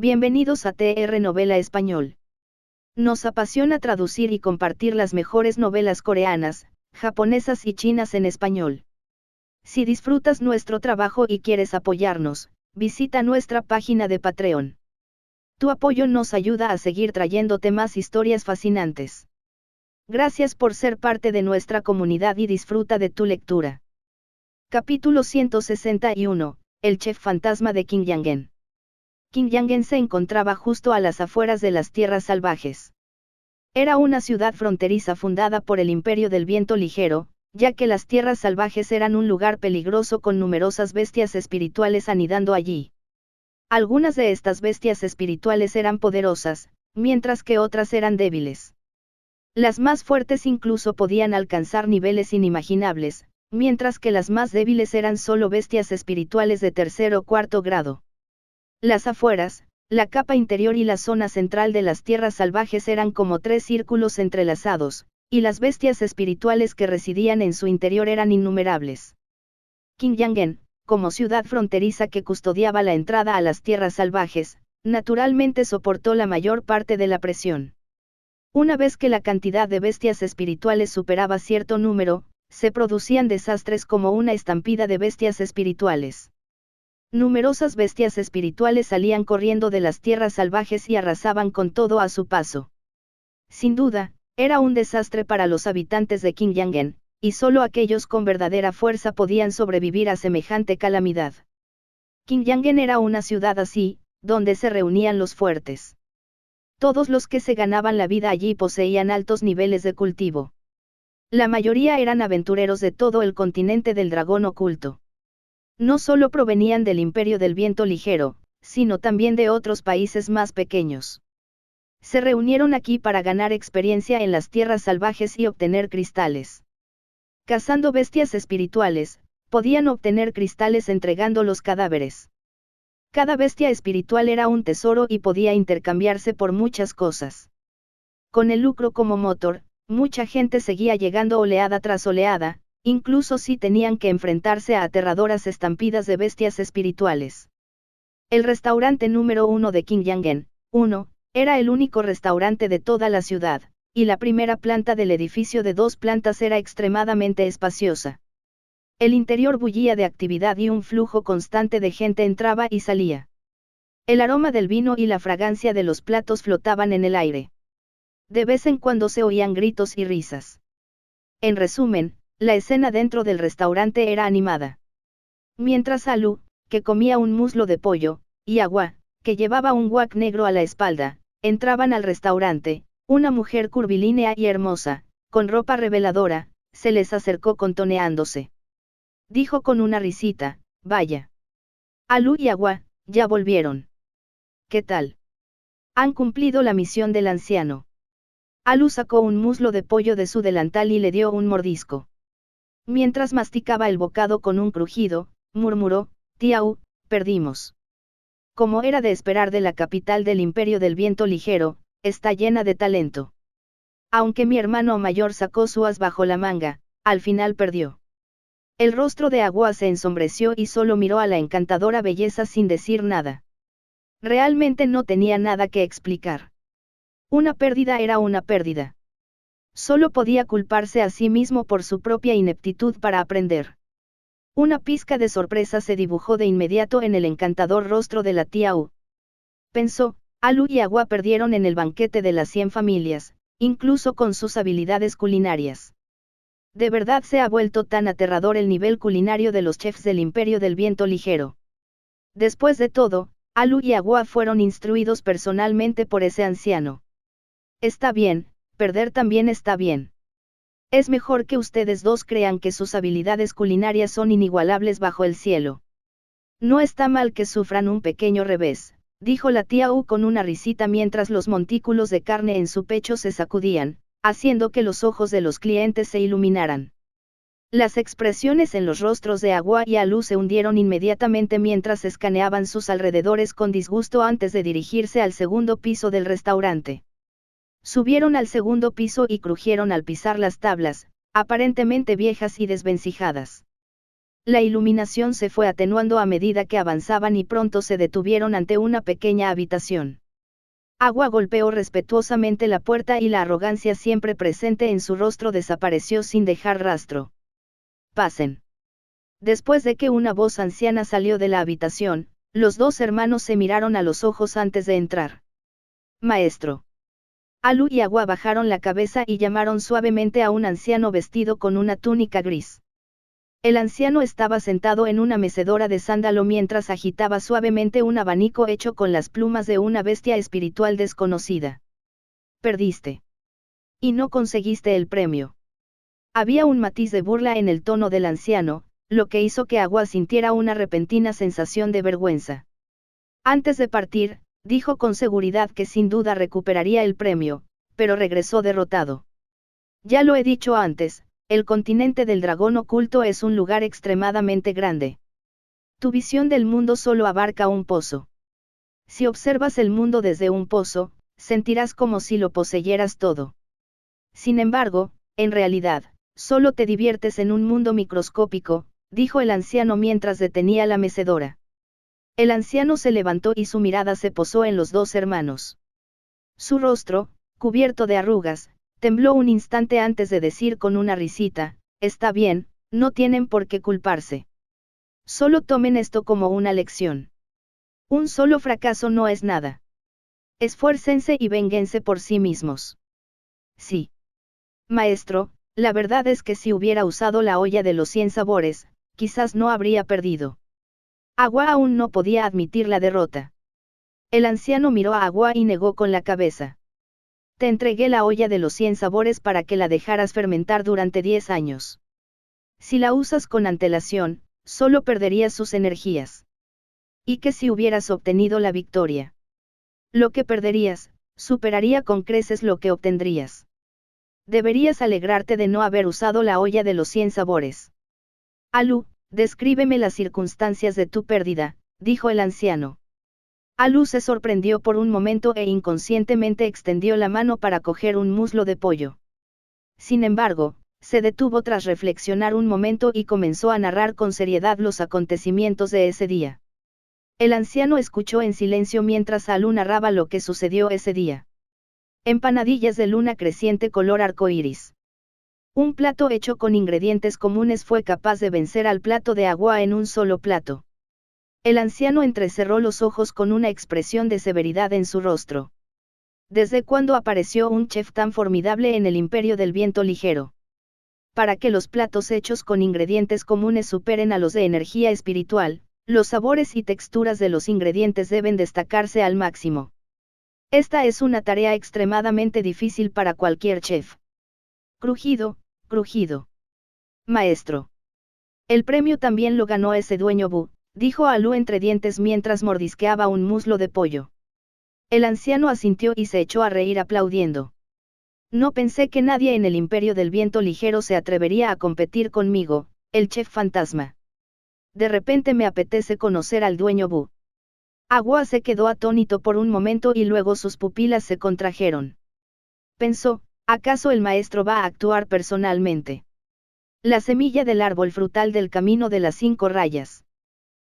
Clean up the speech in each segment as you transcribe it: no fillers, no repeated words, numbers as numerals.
Bienvenidos a TR Novela Español. Nos apasiona traducir y compartir las mejores novelas coreanas, japonesas y chinas en español. Si disfrutas nuestro trabajo y quieres apoyarnos, visita nuestra página de Patreon. Tu apoyo nos ayuda a seguir trayéndote más historias fascinantes. Gracias por ser parte de nuestra comunidad y disfruta de tu lectura. Capítulo 161, El chef fantasma de Kim Yangen. Kim Yangen se encontraba justo a las afueras de las tierras salvajes. Era una ciudad fronteriza fundada por el Imperio del Viento Ligero, ya que las tierras salvajes eran un lugar peligroso con numerosas bestias espirituales anidando allí. Algunas de estas bestias espirituales eran poderosas, mientras que otras eran débiles. Las más fuertes incluso podían alcanzar niveles inimaginables, mientras que las más débiles eran solo bestias espirituales de tercer o cuarto grado. Las afueras, la capa interior y la zona central de las tierras salvajes eran como tres círculos entrelazados, y las bestias espirituales que residían en su interior eran innumerables. Kim Yangen, como ciudad fronteriza que custodiaba la entrada a las tierras salvajes, naturalmente soportó la mayor parte de la presión. Una vez que la cantidad de bestias espirituales superaba cierto número, se producían desastres como una estampida de bestias espirituales. Numerosas bestias espirituales salían corriendo de las tierras salvajes y arrasaban con todo a su paso. Sin duda, era un desastre para los habitantes de Kim Yangen, y solo aquellos con verdadera fuerza podían sobrevivir a semejante calamidad. Kim Yangen era una ciudad así, donde se reunían los fuertes. Todos los que se ganaban la vida allí poseían altos niveles de cultivo. La mayoría eran aventureros de todo el continente del dragón oculto. No solo provenían del Imperio del Viento Ligero, sino también de otros países más pequeños. Se reunieron aquí para ganar experiencia en las tierras salvajes y obtener cristales. Cazando bestias espirituales, podían obtener cristales entregando los cadáveres. Cada bestia espiritual era un tesoro y podía intercambiarse por muchas cosas. Con el lucro como motor, mucha gente seguía llegando oleada tras oleada, incluso si tenían que enfrentarse a aterradoras estampidas de bestias espirituales. El restaurante número 1 de Kim Yangen, 1, era el único restaurante de toda la ciudad, y la primera planta del edificio de 2 plantas era extremadamente espaciosa. El interior bullía de actividad y un flujo constante de gente entraba y salía. El aroma del vino y la fragancia de los platos flotaban en el aire. De vez en cuando se oían gritos y risas. En resumen, la escena dentro del restaurante era animada. Mientras Alu, que comía un muslo de pollo, y Agua, que llevaba un wok negro a la espalda, entraban al restaurante, una mujer curvilínea y hermosa, con ropa reveladora, se les acercó contoneándose. Dijo con una risita, vaya. Alu y Agua, ya volvieron. ¿Qué tal? Han cumplido la misión del anciano. Alu sacó un muslo de pollo de su delantal y le dio un mordisco. Mientras masticaba el bocado con un crujido, murmuró, Tiau, perdimos. Como era de esperar de la capital del Imperio del Viento Ligero, está llena de talento. Aunque mi hermano mayor sacó su as bajo la manga, al final perdió. El rostro de Agua se ensombreció y solo miró a la encantadora belleza sin decir nada. Realmente no tenía nada que explicar. Una pérdida era una pérdida. Solo podía culparse a sí mismo por su propia ineptitud para aprender. Una pizca de sorpresa se dibujó de inmediato en el encantador rostro de la tía U. Pensó, Alu y Agua perdieron en el banquete de las 100 familias, incluso con sus habilidades culinarias. De verdad se ha vuelto tan aterrador el nivel culinario de los chefs del Imperio del Viento Ligero. Después de todo, Alu y Agua fueron instruidos personalmente por ese anciano. Está bien, perder también está bien. Es mejor que ustedes dos crean que sus habilidades culinarias son inigualables bajo el cielo. No está mal que sufran un pequeño revés, dijo la tía U con una risita mientras los montículos de carne en su pecho se sacudían, haciendo que los ojos de los clientes se iluminaran. Las expresiones en los rostros de Agua y Alu se hundieron inmediatamente mientras escaneaban sus alrededores con disgusto antes de dirigirse al segundo piso del restaurante. Subieron al segundo piso y crujieron al pisar las tablas, aparentemente viejas y desvencijadas. La iluminación se fue atenuando a medida que avanzaban y pronto se detuvieron ante una pequeña habitación. Agua golpeó respetuosamente la puerta y la arrogancia siempre presente en su rostro desapareció sin dejar rastro. Pasen. Después de que una voz anciana salió de la habitación, los dos hermanos se miraron a los ojos antes de entrar. Maestro. Alu y Agua bajaron la cabeza y llamaron suavemente a un anciano vestido con una túnica gris. El anciano estaba sentado en una mecedora de sándalo mientras agitaba suavemente un abanico hecho con las plumas de una bestia espiritual desconocida. Perdiste. Y no conseguiste el premio. Había un matiz de burla en el tono del anciano, lo que hizo que Agua sintiera una repentina sensación de vergüenza. Antes de partir, dijo con seguridad que sin duda recuperaría el premio, pero regresó derrotado. Ya lo he dicho antes, el continente del dragón oculto es un lugar extremadamente grande. Tu visión del mundo solo abarca un pozo. Si observas el mundo desde un pozo, sentirás como si lo poseyeras todo. Sin embargo, en realidad, solo te diviertes en un mundo microscópico, dijo el anciano mientras detenía la mecedora. El anciano se levantó y su mirada se posó en los dos hermanos. Su rostro, cubierto de arrugas, tembló un instante antes de decir con una risita, está bien, no tienen por qué culparse. Solo tomen esto como una lección. Un solo fracaso no es nada. Esfuércense y vénguense por sí mismos. Sí. Maestro, la verdad es que si hubiera usado la olla de los 100 sabores, quizás no habría perdido. Agua aún no podía admitir la derrota. El anciano miró a Agua y negó con la cabeza. Te entregué la olla de los 100 sabores para que la dejaras fermentar durante 10 años. Si la usas con antelación, solo perderías sus energías. ¿Y qué si hubieras obtenido la victoria? Lo que perderías, superaría con creces lo que obtendrías. Deberías alegrarte de no haber usado la olla de los 100 sabores. Alu, descríbeme las circunstancias de tu pérdida, dijo el anciano. Alu se sorprendió por un momento e inconscientemente extendió la mano para coger un muslo de pollo. Sin embargo, se detuvo tras reflexionar un momento y comenzó a narrar con seriedad los acontecimientos de ese día. El anciano escuchó en silencio mientras Alu narraba lo que sucedió ese día. Empanadillas de luna creciente color arcoíris. Un plato hecho con ingredientes comunes fue capaz de vencer al plato de Agua en un solo plato. El anciano entrecerró los ojos con una expresión de severidad en su rostro. ¿Desde cuándo apareció un chef tan formidable en el imperio del viento ligero? Para que los platos hechos con ingredientes comunes superen a los de energía espiritual, los sabores y texturas de los ingredientes deben destacarse al máximo. Esta es una tarea extremadamente difícil para cualquier chef. Crujido, crujido. Maestro. El premio también lo ganó ese dueño Bu, dijo Alu entre dientes mientras mordisqueaba un muslo de pollo. El anciano asintió y se echó a reír aplaudiendo. No pensé que nadie en el imperio del viento ligero se atrevería a competir conmigo, el chef fantasma. De repente me apetece conocer al dueño Bu. Agua se quedó atónito por un momento y luego sus pupilas se contrajeron. Pensó, ¿acaso el maestro va a actuar personalmente? La semilla del árbol frutal del camino de las 5 rayas.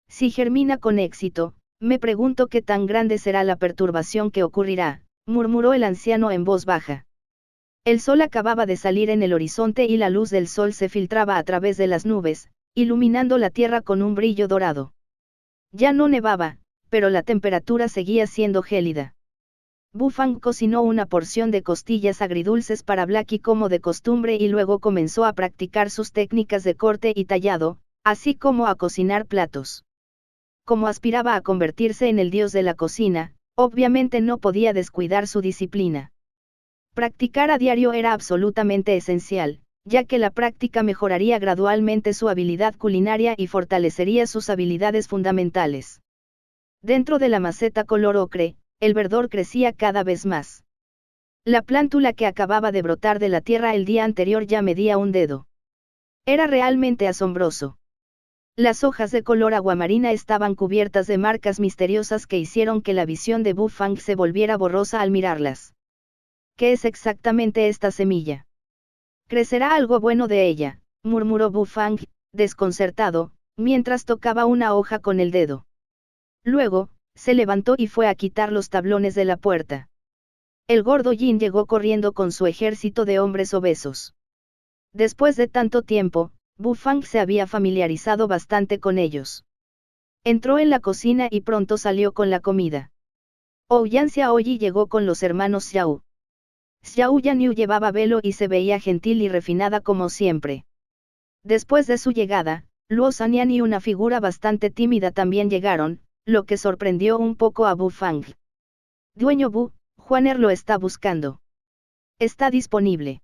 Si germina con éxito, me pregunto qué tan grande será la perturbación que ocurrirá, murmuró el anciano en voz baja. El sol acababa de salir en el horizonte y la luz del sol se filtraba a través de las nubes, iluminando la tierra con un brillo dorado. Ya no nevaba, pero la temperatura seguía siendo gélida. Bu Fang cocinó una porción de costillas agridulces para Blackie como de costumbre y luego comenzó a practicar sus técnicas de corte y tallado, así como a cocinar platos. Como aspiraba a convertirse en el dios de la cocina, obviamente no podía descuidar su disciplina. Practicar a diario era absolutamente esencial, ya que la práctica mejoraría gradualmente su habilidad culinaria y fortalecería sus habilidades fundamentales. Dentro de la maceta color ocre, el verdor crecía cada vez más. La plántula que acababa de brotar de la tierra el día anterior ya medía un dedo. Era realmente asombroso. Las hojas de color aguamarina estaban cubiertas de marcas misteriosas que hicieron que la visión de Bu Fang se volviera borrosa al mirarlas. ¿Qué es exactamente esta semilla? Crecerá algo bueno de ella, murmuró Bu Fang, desconcertado, mientras tocaba una hoja con el dedo. Luego, se levantó y fue a quitar los tablones de la puerta. El gordo Jin llegó corriendo con su ejército de hombres obesos. Después de tanto tiempo, Bu Fang se había familiarizado bastante con ellos. Entró en la cocina y pronto salió con la comida. Ouyang Xiaoyi llegó con los hermanos Xiao. Xiao Yanyu llevaba velo y se veía gentil y refinada como siempre. Después de su llegada, Luo Sanyan y una figura bastante tímida también llegaron, lo que sorprendió un poco a Bu Fang. Dueño Bu, Juaner lo está buscando. Está disponible.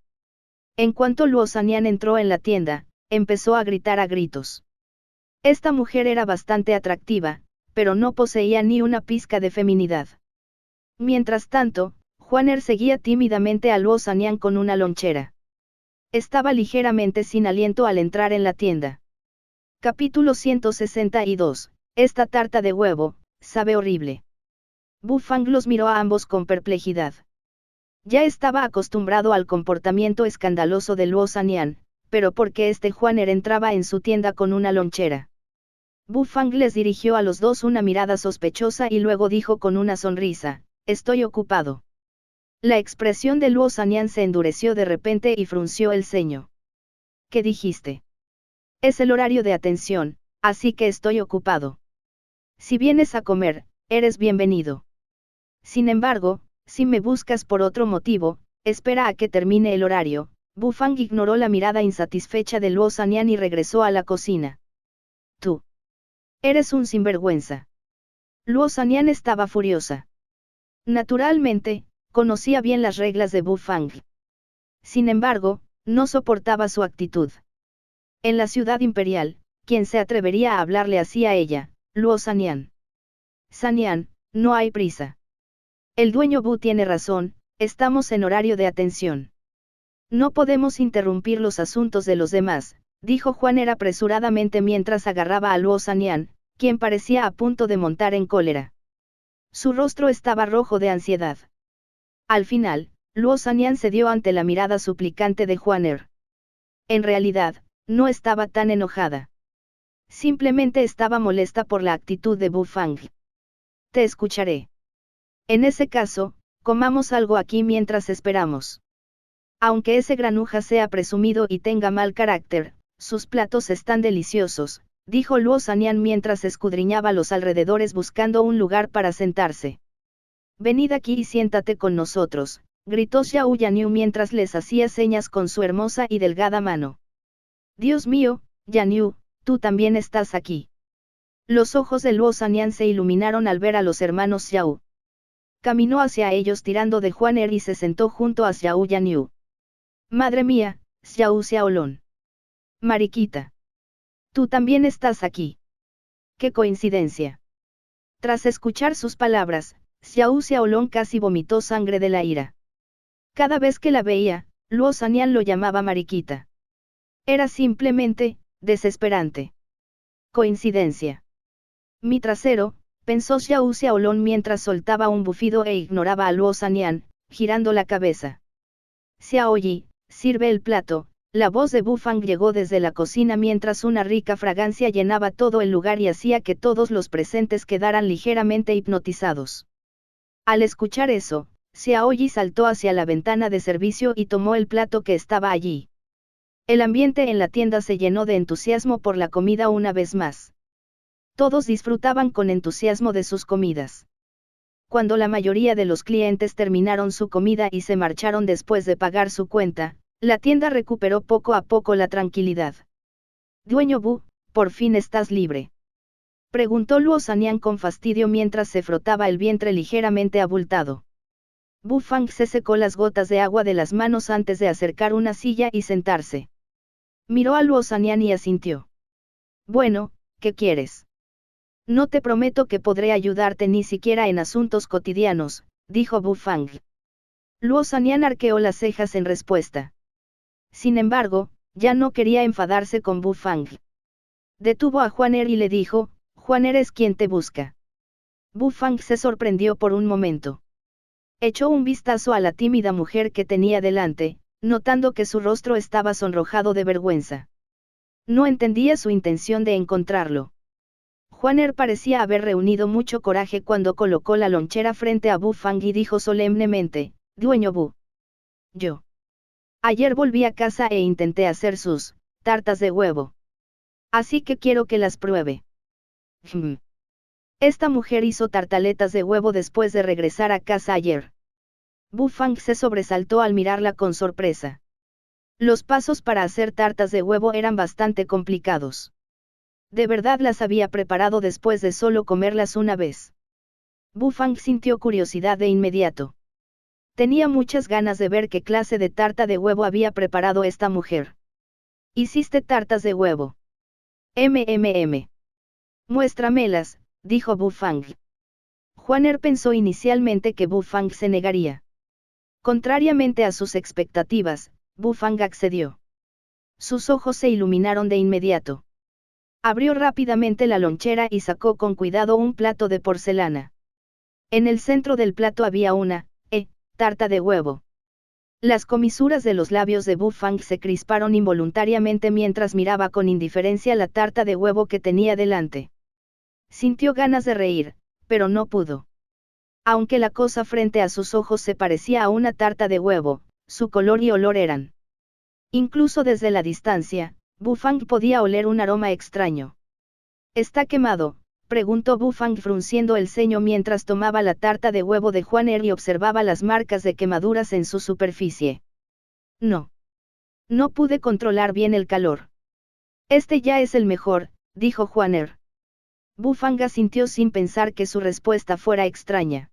En cuanto Luo Sanyan entró en la tienda, empezó a gritar a gritos. Esta mujer era bastante atractiva, pero no poseía ni una pizca de feminidad. Mientras tanto, Juaner seguía tímidamente a Luo Sanyan con una lonchera. Estaba ligeramente sin aliento al entrar en la tienda. Capítulo 162. Esta tarta de huevo, sabe horrible. Bu Fang los miró a ambos con perplejidad. Ya estaba acostumbrado al comportamiento escandaloso de Luo Sanyan, pero ¿por qué este Juaner entraba en su tienda con una lonchera? Bu Fang les dirigió a los dos una mirada sospechosa y luego dijo con una sonrisa, estoy ocupado. La expresión de Luo Sanyan se endureció de repente y frunció el ceño. ¿Qué dijiste? Es el horario de atención, así que estoy ocupado. Si vienes a comer, eres bienvenido. Sin embargo, si me buscas por otro motivo, espera a que termine el horario. Bu Fang ignoró la mirada insatisfecha de Luo Sanyan y regresó a la cocina. Tú. Eres un sinvergüenza. Luo Sanyan estaba furiosa. Naturalmente, conocía bien las reglas de Bu Fang. Sin embargo, no soportaba su actitud. En la ciudad imperial, ¿quién se atrevería a hablarle así a ella? Luo Sanyan. Sanyan, no hay prisa. El dueño Bu tiene razón, estamos en horario de atención. No podemos interrumpir los asuntos de los demás, dijo Juaner apresuradamente mientras agarraba a Luo Sanyan, quien parecía a punto de montar en cólera. Su rostro estaba rojo de ansiedad. Al final, Luo Sanyan cedió ante la mirada suplicante de Juaner. En realidad, no estaba tan enojada. Simplemente estaba molesta por la actitud de Bu Fang. Te escucharé. En ese caso, comamos algo aquí mientras esperamos. Aunque ese granuja sea presumido y tenga mal carácter, sus platos están deliciosos, dijo Luo Sanyan mientras escudriñaba los alrededores buscando un lugar para sentarse. Venid aquí y siéntate con nosotros, gritó Xiao Yanyu mientras les hacía señas con su hermosa y delgada mano. Dios mío, Yanyu, tú también estás aquí. Los ojos de Luo Sanyan se iluminaron al ver a los hermanos Xiao. Caminó hacia ellos tirando de Juaner y se sentó junto a Xiao Yanyu. Madre mía, Xiao Xiaolong. Mariquita. Tú también estás aquí. ¡Qué coincidencia! Tras escuchar sus palabras, Xiao Xiaolong casi vomitó sangre de la ira. Cada vez que la veía, Luo Sanyan lo llamaba mariquita. Era simplemente, desesperante. Coincidencia. Mi trasero, pensó Xiao Xiaolong mientras soltaba un bufido e ignoraba a Luo Sanyan, girando la cabeza. Xiaoyi, sirve el plato. La voz de Bu Fang llegó desde la cocina mientras una rica fragancia llenaba todo el lugar y hacía que todos los presentes quedaran ligeramente hipnotizados. Al escuchar eso, Xiaoyi saltó hacia la ventana de servicio y tomó el plato que estaba allí. El ambiente en la tienda se llenó de entusiasmo por la comida una vez más. Todos disfrutaban con entusiasmo de sus comidas. Cuando la mayoría de los clientes terminaron su comida y se marcharon después de pagar su cuenta, la tienda recuperó poco a poco la tranquilidad. Dueño Bu, por fin estás libre. Preguntó Luo Sanyan con fastidio mientras se frotaba el vientre ligeramente abultado. Bu Fang se secó las gotas de agua de las manos antes de acercar una silla y sentarse. Miró a Luo Sanyan y asintió. Bueno, ¿qué quieres? No te prometo que podré ayudarte ni siquiera en asuntos cotidianos, dijo Bu Fang. Luo Sanyan arqueó las cejas en respuesta. Sin embargo, ya no quería enfadarse con Bu Fang. Detuvo a Juaner y le dijo, Juaner es quien te busca. Bu Fang se sorprendió por un momento. Echó un vistazo a la tímida mujer que tenía delante, notando que su rostro estaba sonrojado de vergüenza. No entendía su intención de encontrarlo. Juaner parecía haber reunido mucho coraje cuando colocó la lonchera frente a Bu Fang y dijo solemnemente, «Dueño Bu. Yo. Ayer volví a casa e intenté hacer sus tartas de huevo. Así que quiero que las pruebe». Esta mujer hizo tartaletas de huevo después de regresar a casa ayer. Bu Fang se sobresaltó al mirarla con sorpresa. Los pasos para hacer tartas de huevo eran bastante complicados. De verdad las había preparado después de solo comerlas una vez. Bu Fang sintió curiosidad de inmediato. Tenía muchas ganas de ver qué clase de tarta de huevo había preparado esta mujer. ¿Hiciste tartas de huevo? Muéstramelas, dijo Bu Fang. Juaner pensó inicialmente que Bu Fang se negaría. Contrariamente a sus expectativas, Bu Fang accedió. Sus ojos se iluminaron de inmediato. Abrió rápidamente la lonchera y sacó con cuidado un plato de porcelana. En el centro del plato había una tarta de huevo. Las comisuras de los labios de Bu Fang se crisparon involuntariamente mientras miraba con indiferencia la tarta de huevo que tenía delante. Sintió ganas de reír, pero no pudo. Aunque la cosa frente a sus ojos se parecía a una tarta de huevo, su color y olor eran. Incluso desde la distancia, Bu Fang podía oler un aroma extraño. ¿Está quemado?, preguntó Bu Fang frunciendo el ceño mientras tomaba la tarta de huevo de Juaner y observaba las marcas de quemaduras en su superficie. No. No pude controlar bien el calor. Este ya es el mejor, dijo Juaner. Bu Fang asintió sin pensar que su respuesta fuera extraña.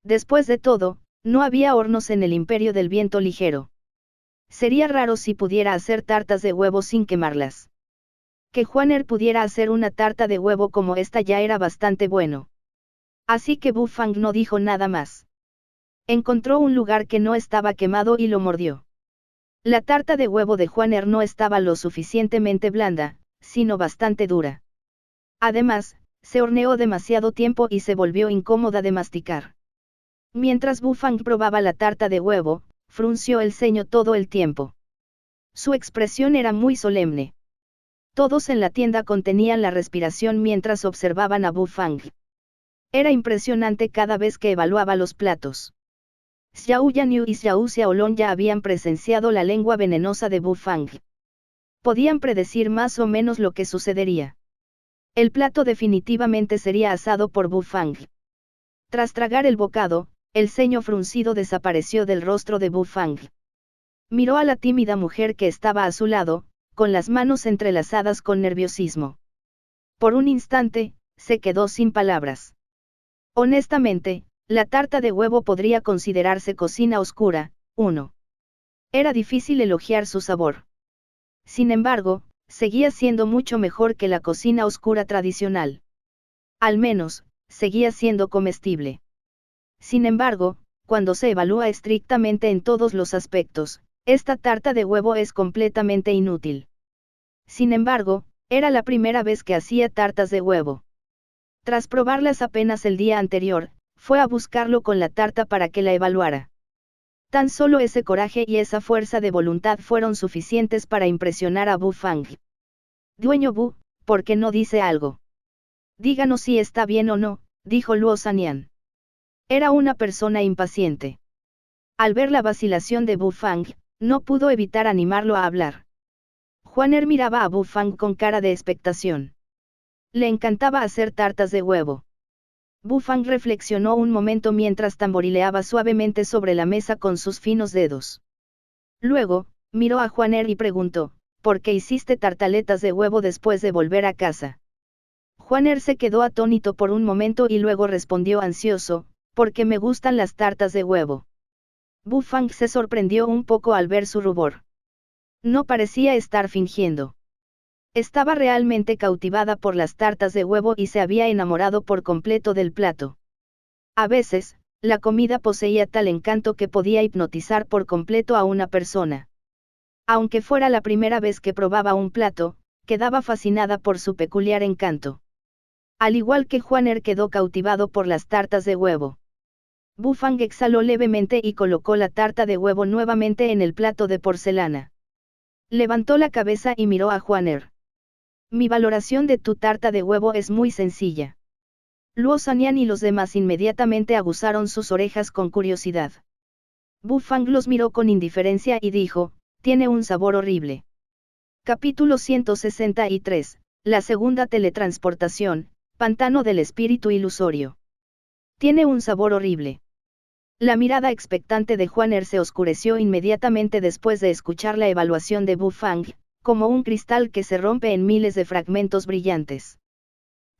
Después de todo, no había hornos en el Imperio del Viento Ligero. Sería raro si pudiera hacer tartas de huevo sin quemarlas. Que Juaner pudiera hacer una tarta de huevo como esta ya era bastante bueno. Así que Bu Fang no dijo nada más. Encontró un lugar que no estaba quemado y lo mordió. La tarta de huevo de Juaner no estaba lo suficientemente blanda, sino bastante dura. Además, se horneó demasiado tiempo y se volvió incómoda de masticar. Mientras Bu Fang probaba la tarta de huevo, frunció el ceño todo el tiempo. Su expresión era muy solemne. Todos en la tienda contenían la respiración mientras observaban a Bu Fang. Era impresionante cada vez que evaluaba los platos. Xiao Yanyu y Xiao Xiaolong ya habían presenciado la lengua venenosa de Bu Fang. Podían predecir más o menos lo que sucedería. El plato definitivamente sería asado por Bu Fang. Tras tragar el bocado, el ceño fruncido desapareció del rostro de Bu Fang. Miró a la tímida mujer que estaba a su lado, con las manos entrelazadas con nerviosismo. Por un instante, se quedó sin palabras. Honestamente, la tarta de huevo podría considerarse cocina oscura. 1. Era difícil elogiar su sabor. Sin embargo, seguía siendo mucho mejor que la cocina oscura tradicional. Al menos, seguía siendo comestible. Sin embargo, cuando se evalúa estrictamente en todos los aspectos, esta tarta de huevo es completamente inútil. Sin embargo, era la primera vez que hacía tartas de huevo. Tras probarlas apenas el día anterior, fue a buscarlo con la tarta para que la evaluara. Tan solo ese coraje y esa fuerza de voluntad fueron suficientes para impresionar a Bu Fang. Dueño Bu, ¿por qué no dice algo? Díganos si está bien o no, dijo Luo Sanian. Era una persona impaciente. Al ver la vacilación de Bu Fang, no pudo evitar animarlo a hablar. Juaner miraba a Bu Fang con cara de expectación. Le encantaba hacer tartas de huevo. Bu Fang reflexionó un momento mientras tamborileaba suavemente sobre la mesa con sus finos dedos. Luego, miró a Juaner y preguntó, ¿por qué hiciste tartaletas de huevo después de volver a casa? Juaner se quedó atónito por un momento y luego respondió ansioso, porque me gustan las tartas de huevo. Bu Fang se sorprendió un poco al ver su rubor. No parecía estar fingiendo. Estaba realmente cautivada por las tartas de huevo y se había enamorado por completo del plato. A veces, la comida poseía tal encanto que podía hipnotizar por completo a una persona. Aunque fuera la primera vez que probaba un plato, quedaba fascinada por su peculiar encanto. Al igual que Juaner quedó cautivado por las tartas de huevo. Bu Fang exhaló levemente y colocó la tarta de huevo nuevamente en el plato de porcelana. Levantó la cabeza y miró a Juaner. Mi valoración de tu tarta de huevo es muy sencilla. Luo Sanyan y los demás inmediatamente aguzaron sus orejas con curiosidad. Bu Fang los miró con indiferencia y dijo, tiene un sabor horrible. Capítulo 163, la segunda teletransportación, pantano del espíritu ilusorio. Tiene un sabor horrible. La mirada expectante de Juaner se oscureció inmediatamente después de escuchar la evaluación de Bu Fang, como un cristal que se rompe en miles de fragmentos brillantes.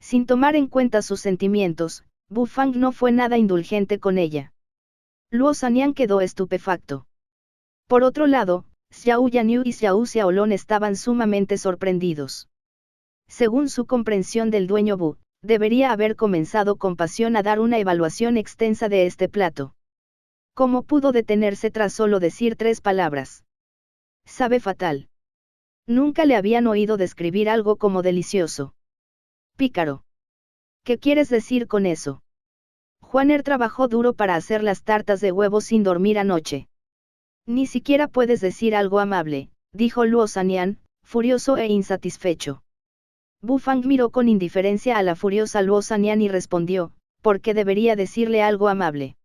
Sin tomar en cuenta sus sentimientos, Bu Fang no fue nada indulgente con ella. Luo Sanyan quedó estupefacto. Por otro lado, Xiao Yanyu y Xiao Xiaolong estaban sumamente sorprendidos. Según su comprensión del dueño Bu, debería haber comenzado con pasión a dar una evaluación extensa de este plato. ¿Cómo pudo detenerse tras solo decir 3 palabras? Sabe fatal. Nunca le habían oído describir algo como delicioso. Pícaro. ¿Qué quieres decir con eso? Juaner trabajó duro para hacer las tartas de huevo sin dormir anoche. Ni siquiera puedes decir algo amable, dijo Luo Sanyan, furioso e insatisfecho. Bu Fang miró con indiferencia a la furiosa Luo Sanyan y respondió, ¿por qué debería decirle algo amable?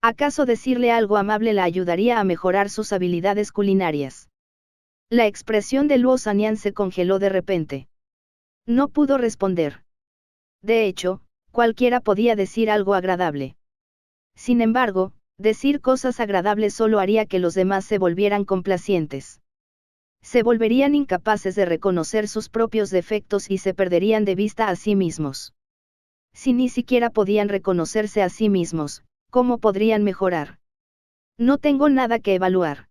¿Acaso decirle algo amable la ayudaría a mejorar sus habilidades culinarias? La expresión de Luo Sanyan se congeló de repente. No pudo responder. De hecho, cualquiera podía decir algo agradable. Sin embargo, decir cosas agradables solo haría que los demás se volvieran complacientes. Se volverían incapaces de reconocer sus propios defectos y se perderían de vista a sí mismos. Si ni siquiera podían reconocerse a sí mismos, ¿cómo podrían mejorar? No tengo nada que evaluar.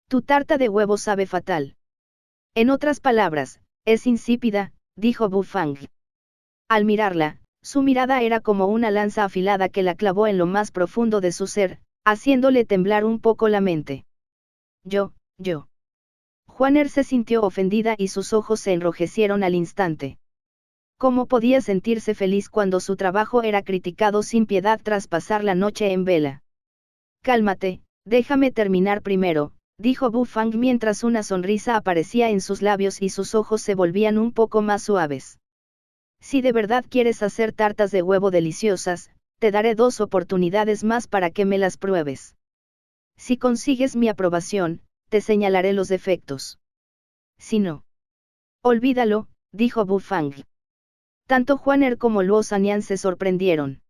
Tu tarta de huevo sabe fatal. En otras palabras, es insípida, dijo Bu Fang. Al mirarla, su mirada era como una lanza afilada que la clavó en lo más profundo de su ser, haciéndole temblar un poco la mente. Yo. Juaner se sintió ofendida y sus ojos se enrojecieron al instante. ¿Cómo podía sentirse feliz cuando su trabajo era criticado sin piedad tras pasar la noche en vela? Cálmate, déjame terminar primero, dijo Bu Fang mientras una sonrisa aparecía en sus labios y sus ojos se volvían un poco más suaves. Si de verdad quieres hacer tartas de huevo deliciosas, te daré 2 oportunidades más para que me las pruebes. Si consigues mi aprobación, te señalaré los defectos. Si no. Olvídalo, dijo Bu Fang. Tanto Juaner como Luo Sanyan se sorprendieron.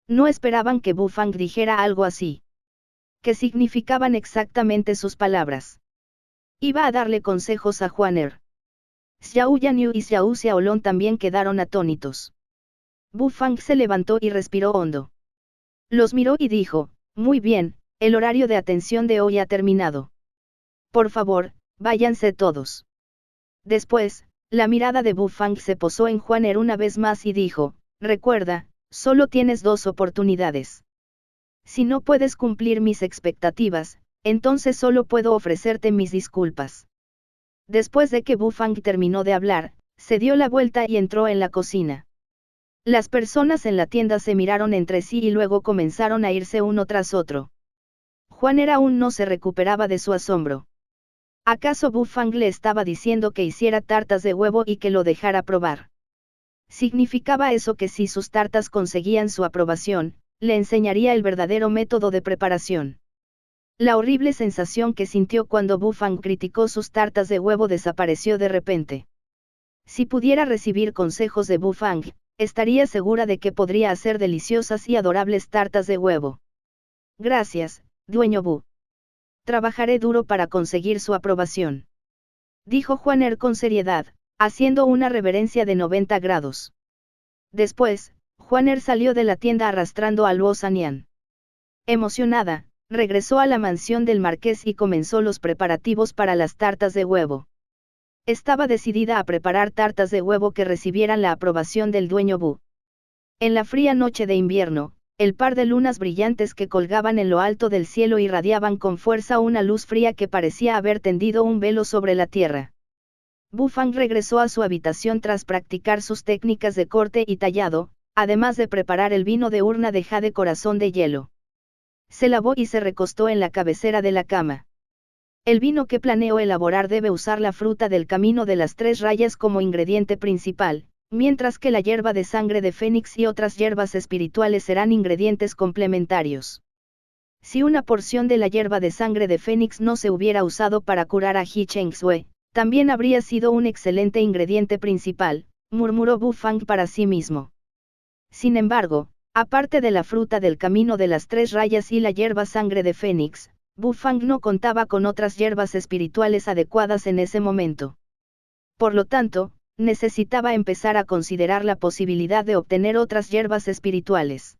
No esperaban que Bu Fang dijera algo así. ¿Qué significaban exactamente sus palabras? Iba a darle consejos a Juaner. Xiao Yanyu y Xiao Xiaolong también quedaron atónitos. Bu Fang se levantó y respiró hondo. Los miró y dijo, muy bien, el horario de atención de hoy ha terminado. Por favor, váyanse todos. Después, la mirada de Bu Fang se posó en Juaner una vez más y dijo, recuerda, solo tienes 2 oportunidades. Si no puedes cumplir mis expectativas, entonces solo puedo ofrecerte mis disculpas. Después de que Bu Fang terminó de hablar, se dio la vuelta y entró en la cocina. Las personas en la tienda se miraron entre sí y luego comenzaron a irse uno tras otro. Juaner aún no se recuperaba de su asombro. ¿Acaso Bu Fang le estaba diciendo que hiciera tartas de huevo y que lo dejara probar? ¿Significaba eso que si sus tartas conseguían su aprobación, le enseñaría el verdadero método de preparación? La horrible sensación que sintió cuando Bu Fang criticó sus tartas de huevo desapareció de repente. Si pudiera recibir consejos de Bu Fang, estaría segura de que podría hacer deliciosas y adorables tartas de huevo. Gracias, dueño Bu. Trabajaré duro para conseguir su aprobación. Dijo Juaner con seriedad, haciendo una reverencia de 90 grados. Después, Juaner salió de la tienda arrastrando a Luo Sanyan. Emocionada, regresó a la mansión del marqués y comenzó los preparativos para las tartas de huevo. Estaba decidida a preparar tartas de huevo que recibieran la aprobación del dueño Bu. En la fría noche de invierno, el par de lunas brillantes que colgaban en lo alto del cielo irradiaban con fuerza una luz fría que parecía haber tendido un velo sobre la tierra. Bu Fang regresó a su habitación tras practicar sus técnicas de corte y tallado, además de preparar el vino de urna de jade corazón de hielo. Se lavó y se recostó en la cabecera de la cama. El vino que planeo elaborar debe usar la fruta del camino de las 3 rayas como ingrediente principal, mientras que la hierba de sangre de fénix y otras hierbas espirituales serán ingredientes complementarios. Si una porción de la hierba de sangre de fénix no se hubiera usado para curar a He Chengsue, también habría sido un excelente ingrediente principal, murmuró Bu Fang para sí mismo. Sin embargo, aparte de la fruta del camino de las 3 rayas y la hierba sangre de fénix, Bu Fang no contaba con otras hierbas espirituales adecuadas en ese momento. Por lo tanto, necesitaba empezar a considerar la posibilidad de obtener otras hierbas espirituales.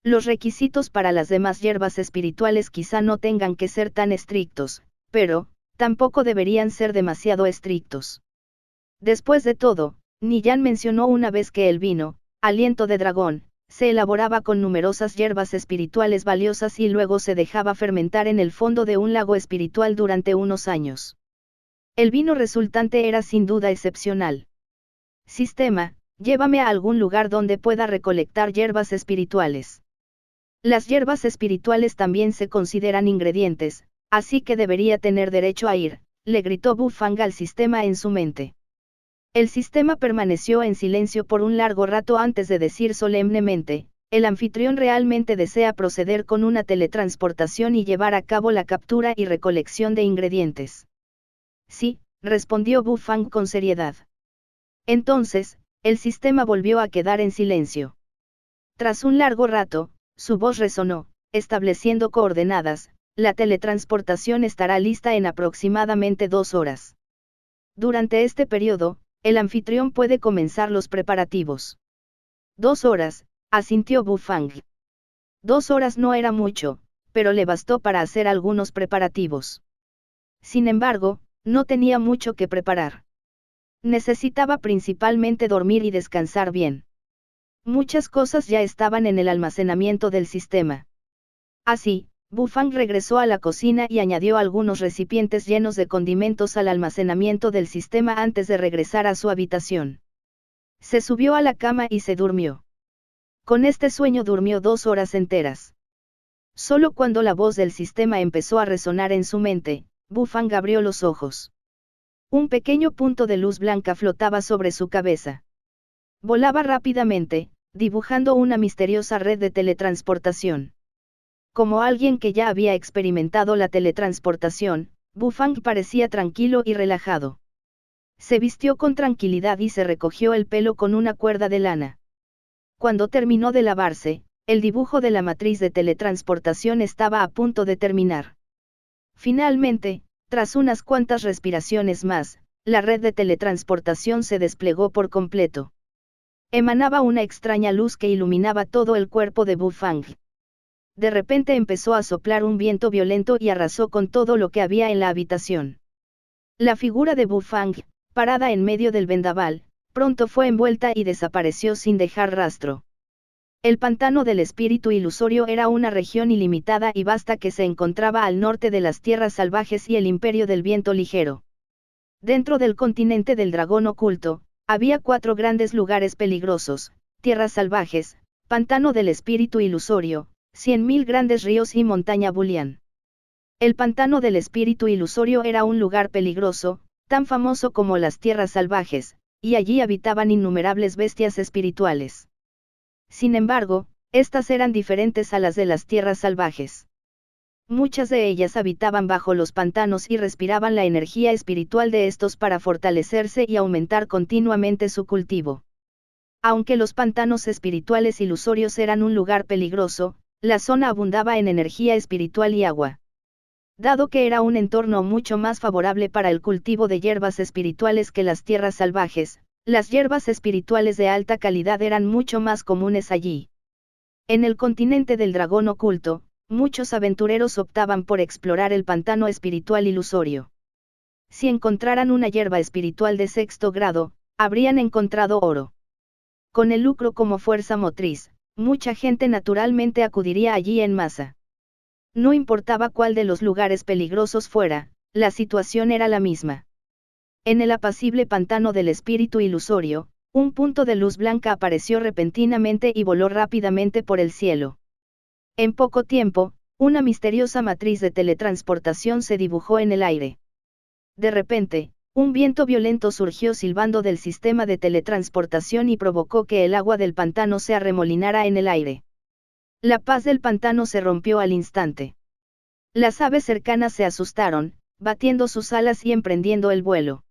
Los requisitos para las demás hierbas espirituales quizá no tengan que ser tan estrictos, pero, tampoco deberían ser demasiado estrictos. Después de todo, Niyan mencionó una vez que el vino, aliento de dragón, se elaboraba con numerosas hierbas espirituales valiosas y luego se dejaba fermentar en el fondo de un lago espiritual durante unos años. El vino resultante era sin duda excepcional. Sistema, llévame a algún lugar donde pueda recolectar hierbas espirituales. Las hierbas espirituales también se consideran ingredientes, así que debería tener derecho a ir, le gritó Bu Fang al sistema en su mente. El sistema permaneció en silencio por un largo rato antes de decir solemnemente, el anfitrión realmente desea proceder con una teletransportación y llevar a cabo la captura y recolección de ingredientes. Sí, respondió Bu Fang con seriedad. Entonces, el sistema volvió a quedar en silencio. Tras un largo rato, su voz resonó, estableciendo coordenadas, la teletransportación estará lista en aproximadamente 2 horas. Durante este periodo, el anfitrión puede comenzar los preparativos. 2 horas, asintió Bu Fang. 2 horas no era mucho, pero le bastó para hacer algunos preparativos. Sin embargo, no tenía mucho que preparar. Necesitaba principalmente dormir y descansar bien. Muchas cosas ya estaban en el almacenamiento del sistema. Así, Bu Fang regresó a la cocina y añadió algunos recipientes llenos de condimentos al almacenamiento del sistema antes de regresar a su habitación. Se subió a la cama y se durmió. Con este sueño durmió 2 horas enteras. Solo cuando la voz del sistema empezó a resonar en su mente, Bu Fang abrió los ojos. Un pequeño punto de luz blanca flotaba sobre su cabeza. Volaba rápidamente, dibujando una misteriosa red de teletransportación. Como alguien que ya había experimentado la teletransportación, Bu Fang parecía tranquilo y relajado. Se vistió con tranquilidad y se recogió el pelo con una cuerda de lana. Cuando terminó de lavarse, el dibujo de la matriz de teletransportación estaba a punto de terminar. Finalmente, tras unas cuantas respiraciones más, la red de teletransportación se desplegó por completo. Emanaba una extraña luz que iluminaba todo el cuerpo de Bu Fang. De repente empezó a soplar un viento violento y arrasó con todo lo que había en la habitación. La figura de Bu Fang, parada en medio del vendaval, pronto fue envuelta y desapareció sin dejar rastro. El pantano del espíritu ilusorio era una región ilimitada y vasta que se encontraba al norte de las tierras salvajes y el imperio del viento ligero. Dentro del continente del dragón oculto, había 4 grandes lugares peligrosos: tierras salvajes, pantano del espíritu ilusorio, 100.000 grandes ríos y montaña Bulian. El pantano del espíritu ilusorio era un lugar peligroso, tan famoso como las tierras salvajes, y allí habitaban innumerables bestias espirituales. Sin embargo, estas eran diferentes a las de las tierras salvajes. Muchas de ellas habitaban bajo los pantanos y respiraban la energía espiritual de estos para fortalecerse y aumentar continuamente su cultivo. Aunque los pantanos espirituales ilusorios eran un lugar peligroso, la zona abundaba en energía espiritual y agua. Dado que era un entorno mucho más favorable para el cultivo de hierbas espirituales que las tierras salvajes, las hierbas espirituales de alta calidad eran mucho más comunes allí. En el continente del dragón oculto, muchos aventureros optaban por explorar el pantano espiritual ilusorio. Si encontraran una hierba espiritual de 6º grado, habrían encontrado oro. Con el lucro como fuerza motriz, mucha gente naturalmente acudiría allí en masa. No importaba cuál de los lugares peligrosos fuera, la situación era la misma. En el apacible pantano del espíritu ilusorio, un punto de luz blanca apareció repentinamente y voló rápidamente por el cielo. En poco tiempo, Una misteriosa matriz de teletransportación se dibujó en el aire. De repente, un viento violento surgió silbando del sistema de teletransportación y provocó que el agua del pantano se arremolinara en el aire. La paz del pantano se rompió al instante. Las aves cercanas se asustaron, batiendo sus alas y emprendiendo el vuelo.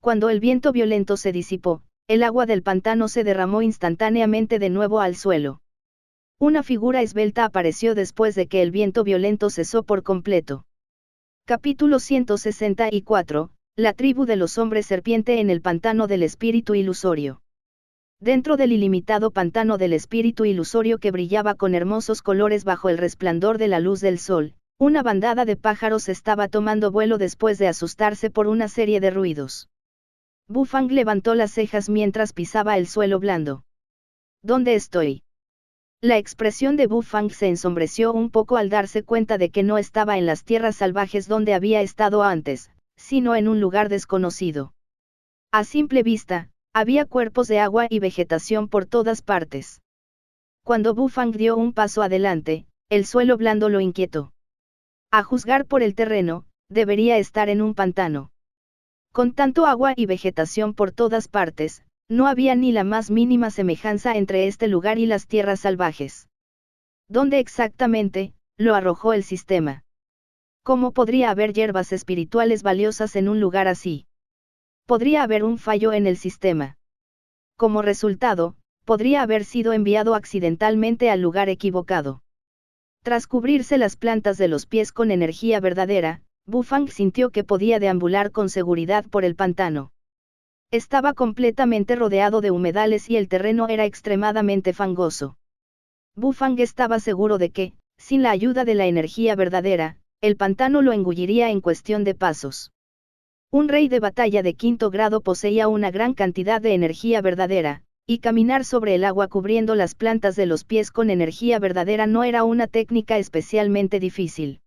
Cuando el viento violento se disipó, el agua del pantano se derramó instantáneamente de nuevo al suelo. Una figura esbelta apareció después de que el viento violento cesó por completo. Capítulo 164, la tribu de los hombres serpiente en el pantano del espíritu ilusorio. Dentro del ilimitado pantano del espíritu ilusorio que brillaba con hermosos colores bajo el resplandor de la luz del sol, una bandada de pájaros estaba tomando vuelo después de asustarse por una serie de ruidos. Bufang levantó las cejas mientras pisaba el suelo blando. ¿Dónde estoy? La expresión de Bufang se ensombreció un poco al darse cuenta de que no estaba en las tierras salvajes donde había estado antes, sino en un lugar desconocido. A simple vista, había cuerpos de agua y vegetación por todas partes. Cuando Bufang dio un paso adelante, el suelo blando lo inquietó. A juzgar por el terreno, debería estar en un pantano. Con tanto agua y vegetación por todas partes, no había ni la más mínima semejanza entre este lugar y las tierras salvajes. ¿Dónde exactamente? Lo arrojó el sistema. ¿Cómo podría haber hierbas espirituales valiosas en un lugar así? Podría haber un fallo en el sistema. Como resultado, podría haber sido enviado accidentalmente al lugar equivocado. Tras cubrirse las plantas de los pies con energía verdadera, Bufang sintió que podía deambular con seguridad por el pantano. Estaba completamente rodeado de humedales y el terreno era extremadamente fangoso. Bufang estaba seguro de que, sin la ayuda de la energía verdadera, el pantano lo engulliría en cuestión de pasos. Un rey de batalla de 5º grado poseía una gran cantidad de energía verdadera, y caminar sobre el agua cubriendo las plantas de los pies con energía verdadera no era una técnica especialmente difícil.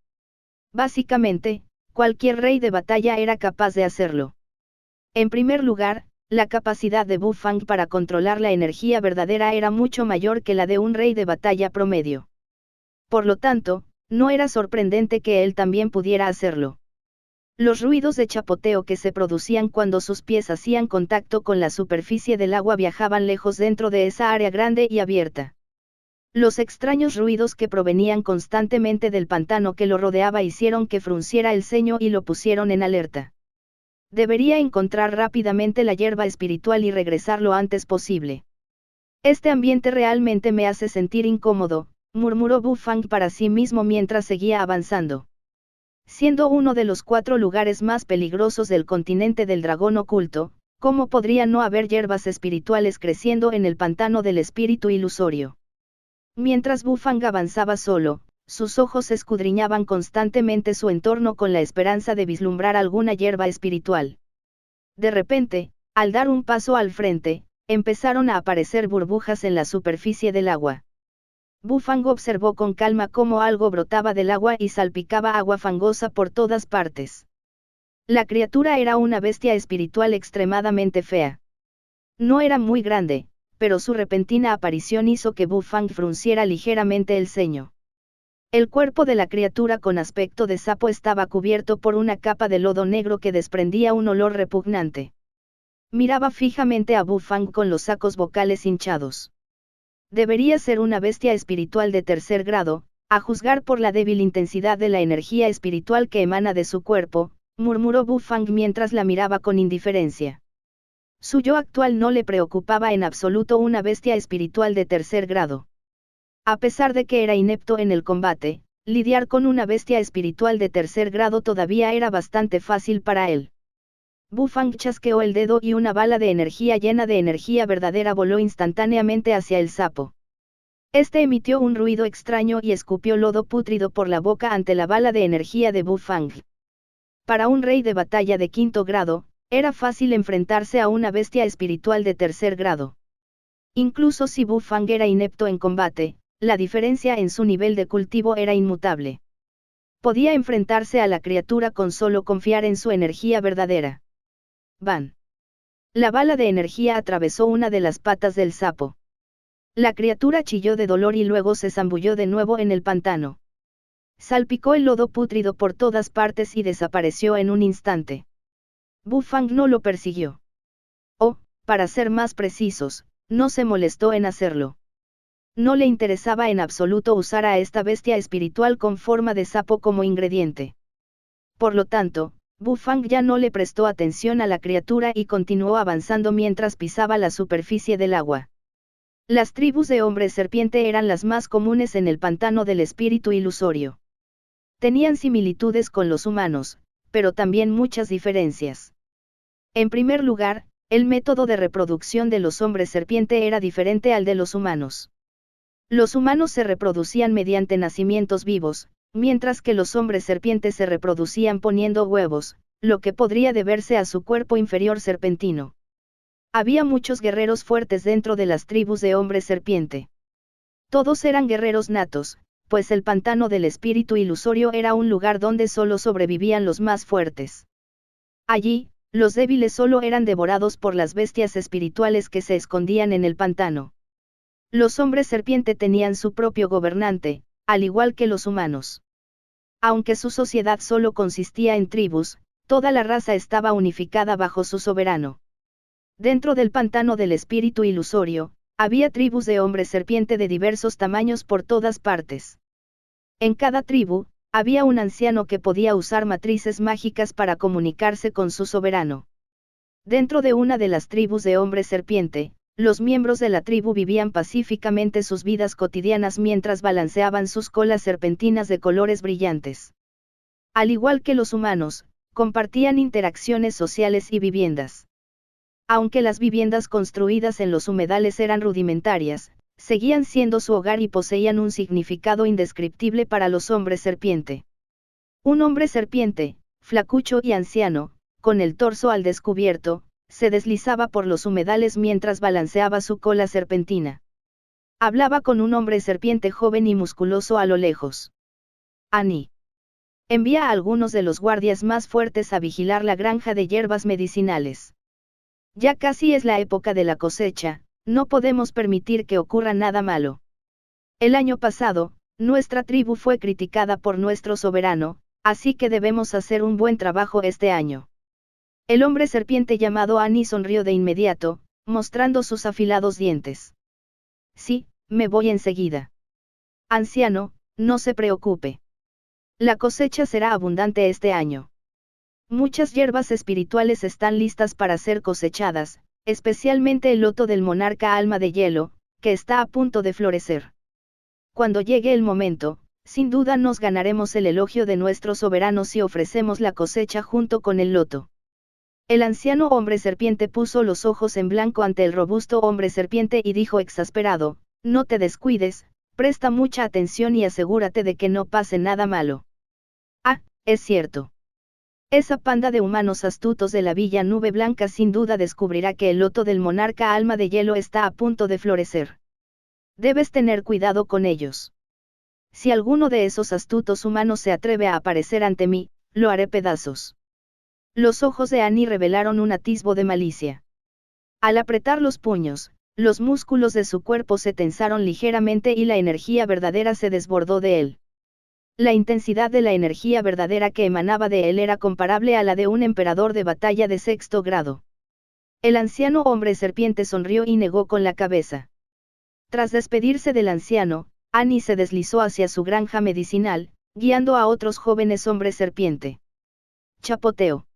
Básicamente, cualquier rey de batalla era capaz de hacerlo. En primer lugar, la capacidad de Bufang para controlar la energía verdadera era mucho mayor que la de un rey de batalla promedio. Por lo tanto, no era sorprendente que él también pudiera hacerlo. Los ruidos de chapoteo que se producían cuando sus pies hacían contacto con la superficie del agua viajaban lejos dentro de esa área grande y abierta. Los extraños ruidos que provenían constantemente del pantano que lo rodeaba hicieron que frunciera el ceño y lo pusieron en alerta. Debería encontrar rápidamente la hierba espiritual y regresar lo antes posible. Este ambiente realmente me hace sentir incómodo, murmuró Bufang para sí mismo mientras seguía avanzando. Siendo uno de los 4 lugares más peligrosos del continente del dragón oculto, ¿cómo podría no haber hierbas espirituales creciendo en el pantano del espíritu ilusorio? Mientras Bufang avanzaba solo, sus ojos escudriñaban constantemente su entorno con la esperanza de vislumbrar alguna hierba espiritual. De repente, al dar un paso al frente, empezaron a aparecer burbujas en la superficie del agua. Bufang observó con calma cómo algo brotaba del agua y salpicaba agua fangosa por todas partes. La criatura era una bestia espiritual extremadamente fea. No era muy grande, pero su repentina aparición hizo que Bufang frunciera ligeramente el ceño. El cuerpo de la criatura con aspecto de sapo estaba cubierto por una capa de lodo negro que desprendía un olor repugnante. Miraba fijamente a Bufang con los sacos vocales hinchados. Debería ser una bestia espiritual de 3er grado, a juzgar por la débil intensidad de la energía espiritual que emana de su cuerpo, murmuró Bufang mientras la miraba con indiferencia. Su yo actual no le preocupaba en absoluto una bestia espiritual de 3er grado. A pesar de que era inepto en el combate, lidiar con una bestia espiritual de 3er grado todavía era bastante fácil para él. Bufang chasqueó el dedo y una bala de energía llena de energía verdadera voló instantáneamente hacia el sapo. Este emitió un ruido extraño y escupió lodo pútrido por la boca ante la bala de energía de Bufang. Para un rey de batalla de 5º grado, era fácil enfrentarse a una bestia espiritual de 3er grado. Incluso si Bufang era inepto en combate, la diferencia en su nivel de cultivo era inmutable. Podía enfrentarse a la criatura con solo confiar en su energía verdadera. ¡Ban! La bala de energía atravesó una de las patas del sapo. La criatura chilló de dolor y luego se zambulló de nuevo en el pantano. Salpicó el lodo pútrido por todas partes y desapareció en un instante. Bufang no lo persiguió. O, para ser más precisos, no se molestó en hacerlo. No le interesaba en absoluto usar a esta bestia espiritual con forma de sapo como ingrediente. Por lo tanto, Bufang ya no le prestó atención a la criatura y continuó avanzando mientras pisaba la superficie del agua. Las tribus de hombre serpiente eran las más comunes en el pantano del espíritu ilusorio. Tenían similitudes con los humanos, pero también muchas diferencias. En primer lugar, el método de reproducción de los hombres serpiente era diferente al de los humanos. Los humanos se reproducían mediante nacimientos vivos, mientras que los hombres serpientes se reproducían poniendo huevos, lo que podría deberse a su cuerpo inferior serpentino. Había muchos guerreros fuertes dentro de las tribus de hombres serpiente. Todos eran guerreros natos, pues el pantano del espíritu ilusorio era un lugar donde solo sobrevivían los más fuertes. Allí, los débiles solo eran devorados por las bestias espirituales que se escondían en el pantano. Los hombres serpiente tenían su propio gobernante, al igual que los humanos. Aunque su sociedad solo consistía en tribus, toda la raza estaba unificada bajo su soberano. Dentro del pantano del espíritu ilusorio, había tribus de hombres serpiente de diversos tamaños por todas partes. En cada tribu, había un anciano que podía usar matrices mágicas para comunicarse con su soberano. Dentro de una de las tribus de hombres serpiente, los miembros de la tribu vivían pacíficamente sus vidas cotidianas mientras balanceaban sus colas serpentinas de colores brillantes. Al igual que los humanos, compartían interacciones sociales y viviendas. Aunque las viviendas construidas en los humedales eran rudimentarias, seguían siendo su hogar y poseían un significado indescriptible para los hombres serpiente. Un hombre serpiente, flacucho y anciano, con el torso al descubierto, se deslizaba por los humedales mientras balanceaba su cola serpentina. Hablaba con un hombre serpiente joven y musculoso a lo lejos. Annie. Envía a algunos de los guardias más fuertes a vigilar la granja de hierbas medicinales. Ya casi es la época de la cosecha, no podemos permitir que ocurra nada malo. El año pasado, nuestra tribu fue criticada por nuestro soberano, así que debemos hacer un buen trabajo este año. El hombre serpiente llamado Annie sonrió de inmediato, mostrando sus afilados dientes. Sí, me voy enseguida. Anciano, no se preocupe. La cosecha será abundante este año. Muchas hierbas espirituales están listas para ser cosechadas, especialmente el loto del monarca alma de hielo, que está a punto de florecer. Cuando llegue el momento, sin duda nos ganaremos el elogio de nuestro soberano si ofrecemos la cosecha junto con el loto. El anciano hombre serpiente puso los ojos en blanco ante el robusto hombre serpiente y dijo exasperado, no te descuides, presta mucha atención y asegúrate de que no pase nada malo. Ah, es cierto. Esa panda de humanos astutos de la Villa Nube Blanca sin duda descubrirá que el loto del monarca alma de hielo está a punto de florecer. Debes tener cuidado con ellos. Si alguno de esos astutos humanos se atreve a aparecer ante mí, lo haré pedazos. Los ojos de Annie revelaron un atisbo de malicia. Al apretar los puños, los músculos de su cuerpo se tensaron ligeramente y la energía verdadera se desbordó de él. La intensidad de la energía verdadera que emanaba de él era comparable a la de un emperador de batalla de 6º grado. El anciano hombre serpiente sonrió y negó con la cabeza. Tras despedirse del anciano, Annie se deslizó hacia su granja medicinal, guiando a otros jóvenes hombres serpiente. Chapoteo.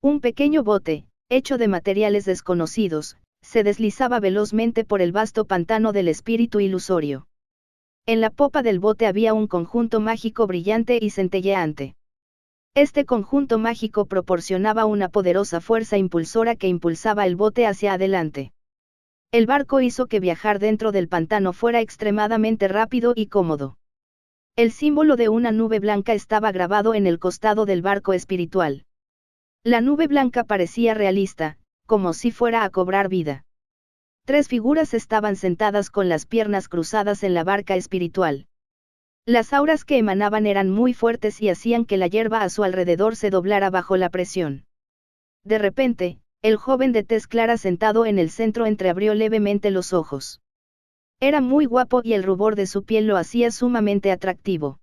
Un pequeño bote, hecho de materiales desconocidos, se deslizaba velozmente por el vasto pantano del espíritu ilusorio. En la popa del bote había un conjunto mágico brillante y centelleante. Este conjunto mágico proporcionaba una poderosa fuerza impulsora que impulsaba el bote hacia adelante. El barco hizo que viajar dentro del pantano fuera extremadamente rápido y cómodo. El símbolo de una nube blanca estaba grabado en el costado del barco espiritual. La nube blanca parecía realista, como si fuera a cobrar vida. 3 figuras estaban sentadas con las piernas cruzadas en la barca espiritual. Las auras que emanaban eran muy fuertes y hacían que la hierba a su alrededor se doblara bajo la presión. De repente, el joven de tez clara sentado en el centro entreabrió levemente los ojos. Era muy guapo y el rubor de su piel lo hacía sumamente atractivo.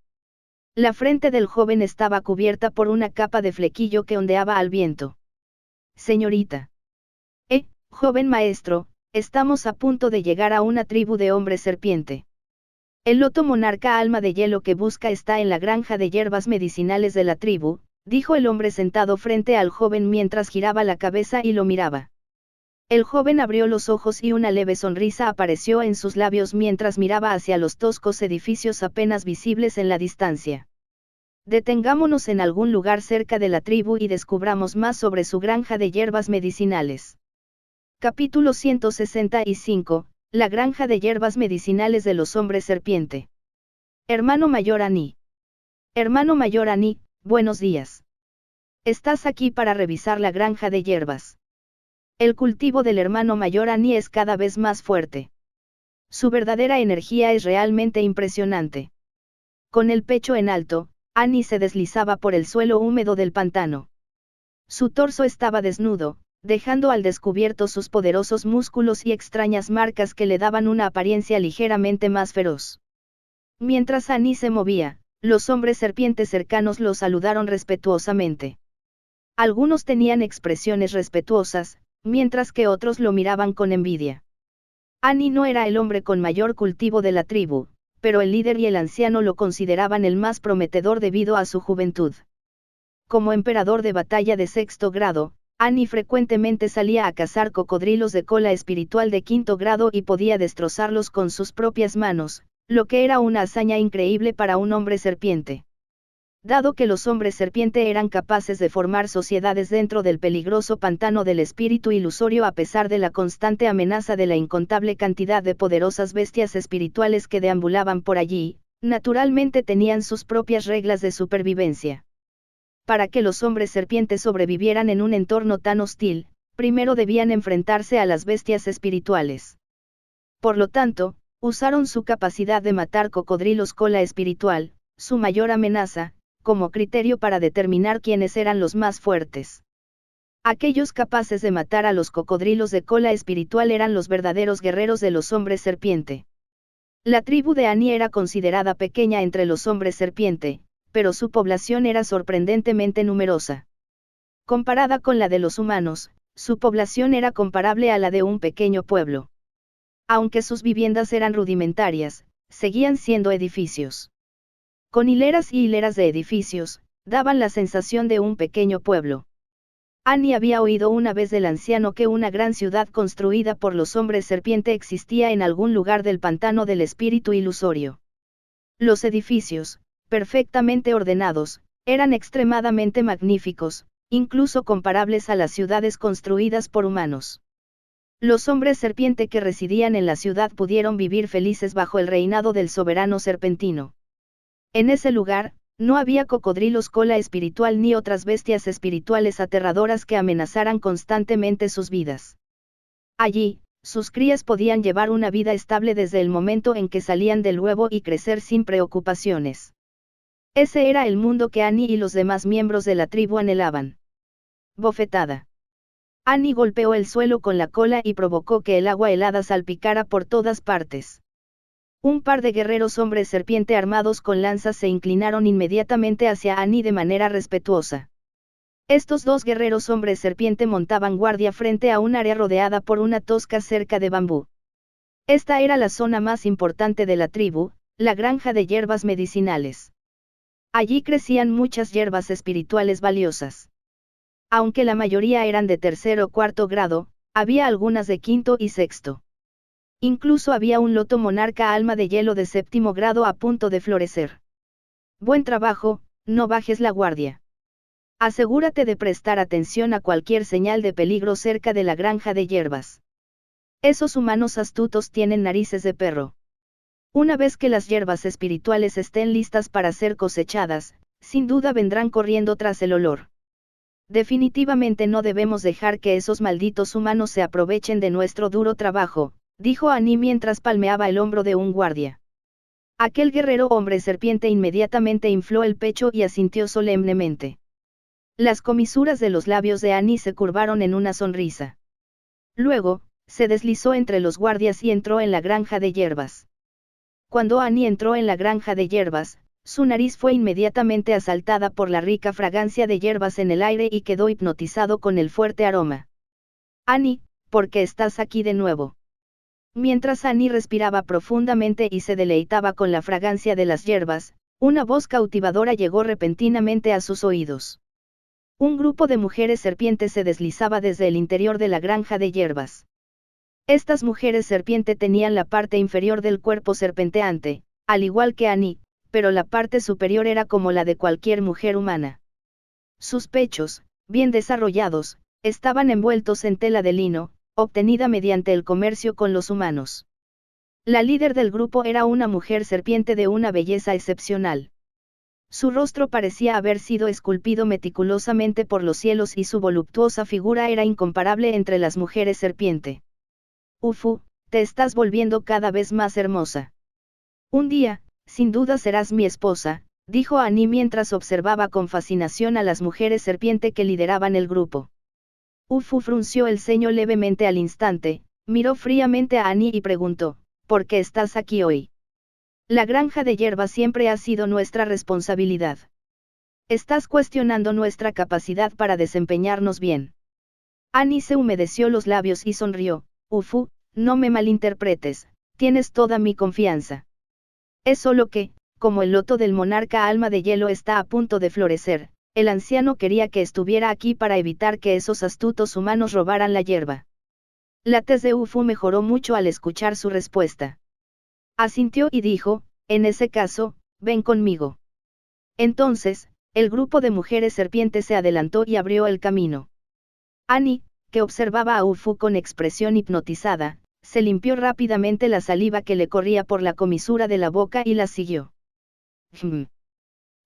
La frente del joven estaba cubierta por una capa de flequillo que ondeaba al viento. Señorita. Joven maestro, estamos a punto de llegar a una tribu de hombres serpiente. El loto monarca alma de hielo que busca está en la granja de hierbas medicinales de la tribu, dijo el hombre sentado frente al joven mientras giraba la cabeza y lo miraba. El joven abrió los ojos y una leve sonrisa apareció en sus labios mientras miraba hacia los toscos edificios apenas visibles en la distancia. Detengámonos en algún lugar cerca de la tribu y descubramos más sobre su granja de hierbas medicinales. Capítulo 165, La granja de hierbas medicinales de los hombres serpiente. Hermano mayor Ani. Hermano mayor Ani, buenos días. Estás aquí para revisar la granja de hierbas. El cultivo del hermano mayor Ani es cada vez más fuerte. Su verdadera energía es realmente impresionante. Con el pecho en alto, Ani se deslizaba por el suelo húmedo del pantano. Su torso estaba desnudo, dejando al descubierto sus poderosos músculos y extrañas marcas que le daban una apariencia ligeramente más feroz. Mientras Ani se movía, los hombres serpientes cercanos lo saludaron respetuosamente. Algunos tenían expresiones respetuosas, mientras que otros lo miraban con envidia. Ani no era el hombre con mayor cultivo de la tribu, pero el líder y el anciano lo consideraban el más prometedor debido a su juventud. Como emperador de batalla de 6º grado, Ani frecuentemente salía a cazar cocodrilos de cola espiritual de 5º grado y podía destrozarlos con sus propias manos, lo que era una hazaña increíble para un hombre serpiente. Dado que los hombres serpiente eran capaces de formar sociedades dentro del peligroso pantano del espíritu ilusorio a pesar de la constante amenaza de la incontable cantidad de poderosas bestias espirituales que deambulaban por allí, naturalmente tenían sus propias reglas de supervivencia. Para que los hombres serpientes sobrevivieran en un entorno tan hostil, primero debían enfrentarse a las bestias espirituales. Por lo tanto, usaron su capacidad de matar cocodrilos cola espiritual, su mayor amenaza, como criterio para determinar quiénes eran los más fuertes. Aquellos capaces de matar a los cocodrilos de cola espiritual eran los verdaderos guerreros de los hombres serpiente. La tribu de Ani era considerada pequeña entre los hombres serpiente, pero su población era sorprendentemente numerosa. Comparada con la de los humanos, su población era comparable a la de un pequeño pueblo. Aunque sus viviendas eran rudimentarias, seguían siendo edificios. Con hileras y hileras de edificios, daban la sensación de un pequeño pueblo. Ani había oído una vez del anciano que una gran ciudad construida por los hombres serpiente existía en algún lugar del pantano del espíritu ilusorio. Los edificios, perfectamente ordenados, eran extremadamente magníficos, incluso comparables a las ciudades construidas por humanos. Los hombres serpiente que residían en la ciudad pudieron vivir felices bajo el reinado del soberano serpentino. En ese lugar, no había cocodrilos cola espiritual ni otras bestias espirituales aterradoras que amenazaran constantemente sus vidas. Allí, sus crías podían llevar una vida estable desde el momento en que salían del huevo y crecer sin preocupaciones. Ese era el mundo que Ani y los demás miembros de la tribu anhelaban. Bofetada. Ani golpeó el suelo con la cola y provocó que el agua helada salpicara por todas partes. Un par de guerreros hombres serpiente armados con lanzas se inclinaron inmediatamente hacia Ani de manera respetuosa. Estos dos guerreros hombres serpiente montaban guardia frente a un área rodeada por una tosca cerca de bambú. Esta era la zona más importante de la tribu, la granja de hierbas medicinales. Allí crecían muchas hierbas espirituales valiosas. Aunque la mayoría eran de 3º o 4º grado, había algunas de 5º y 6º. Incluso había un loto monarca alma de hielo de 7º grado a punto de florecer. Buen trabajo, no bajes la guardia. Asegúrate de prestar atención a cualquier señal de peligro cerca de la granja de hierbas. Esos humanos astutos tienen narices de perro. Una vez que las hierbas espirituales estén listas para ser cosechadas, sin duda vendrán corriendo tras el olor. Definitivamente no debemos dejar que esos malditos humanos se aprovechen de nuestro duro trabajo, dijo Ani mientras palmeaba el hombro de un guardia. Aquel guerrero hombre serpiente inmediatamente infló el pecho y asintió solemnemente. Las comisuras de los labios de Ani se curvaron en una sonrisa. Luego, se deslizó entre los guardias y entró en la granja de hierbas. Cuando Ani entró en la granja de hierbas, Su nariz fue inmediatamente asaltada por la rica fragancia de hierbas en el aire y quedó hipnotizado con el fuerte aroma. Annie, ¿por qué estás aquí de nuevo? Mientras Annie respiraba profundamente y se deleitaba con la fragancia de las hierbas, una voz cautivadora llegó repentinamente a sus oídos. Un grupo de mujeres serpientes se deslizaba desde el interior de la granja de hierbas. Estas mujeres serpiente tenían la parte inferior del cuerpo serpenteante, al igual que Annie, pero la parte superior era como la de cualquier mujer humana. Sus pechos, bien desarrollados, estaban envueltos en tela de lino, obtenida mediante el comercio con los humanos. La líder del grupo era una mujer serpiente de una belleza excepcional. Su rostro parecía haber sido esculpido meticulosamente por los cielos y su voluptuosa figura era incomparable entre las mujeres serpiente. Ufu, te estás volviendo cada vez más hermosa. Un día, sin duda serás mi esposa, dijo Annie mientras observaba con fascinación a las mujeres serpiente que lideraban el grupo. Ufu frunció el ceño levemente al instante, miró fríamente a Annie y preguntó, ¿por qué estás aquí hoy? La granja de hierba siempre ha sido nuestra responsabilidad. Estás cuestionando nuestra capacidad para desempeñarnos bien. Annie se humedeció los labios y sonrió. Ufu, no me malinterpretes, tienes toda mi confianza. Es solo que, como el loto del monarca alma de hielo está a punto de florecer, el anciano quería que estuviera aquí para evitar que esos astutos humanos robaran la hierba. La tez de Ufu mejoró mucho al escuchar su respuesta. Asintió y dijo, en ese caso, ven conmigo. Entonces, el grupo de mujeres serpientes se adelantó y abrió el camino. Annie, que observaba a Ufu con expresión hipnotizada, se limpió rápidamente la saliva que le corría por la comisura de la boca y la siguió.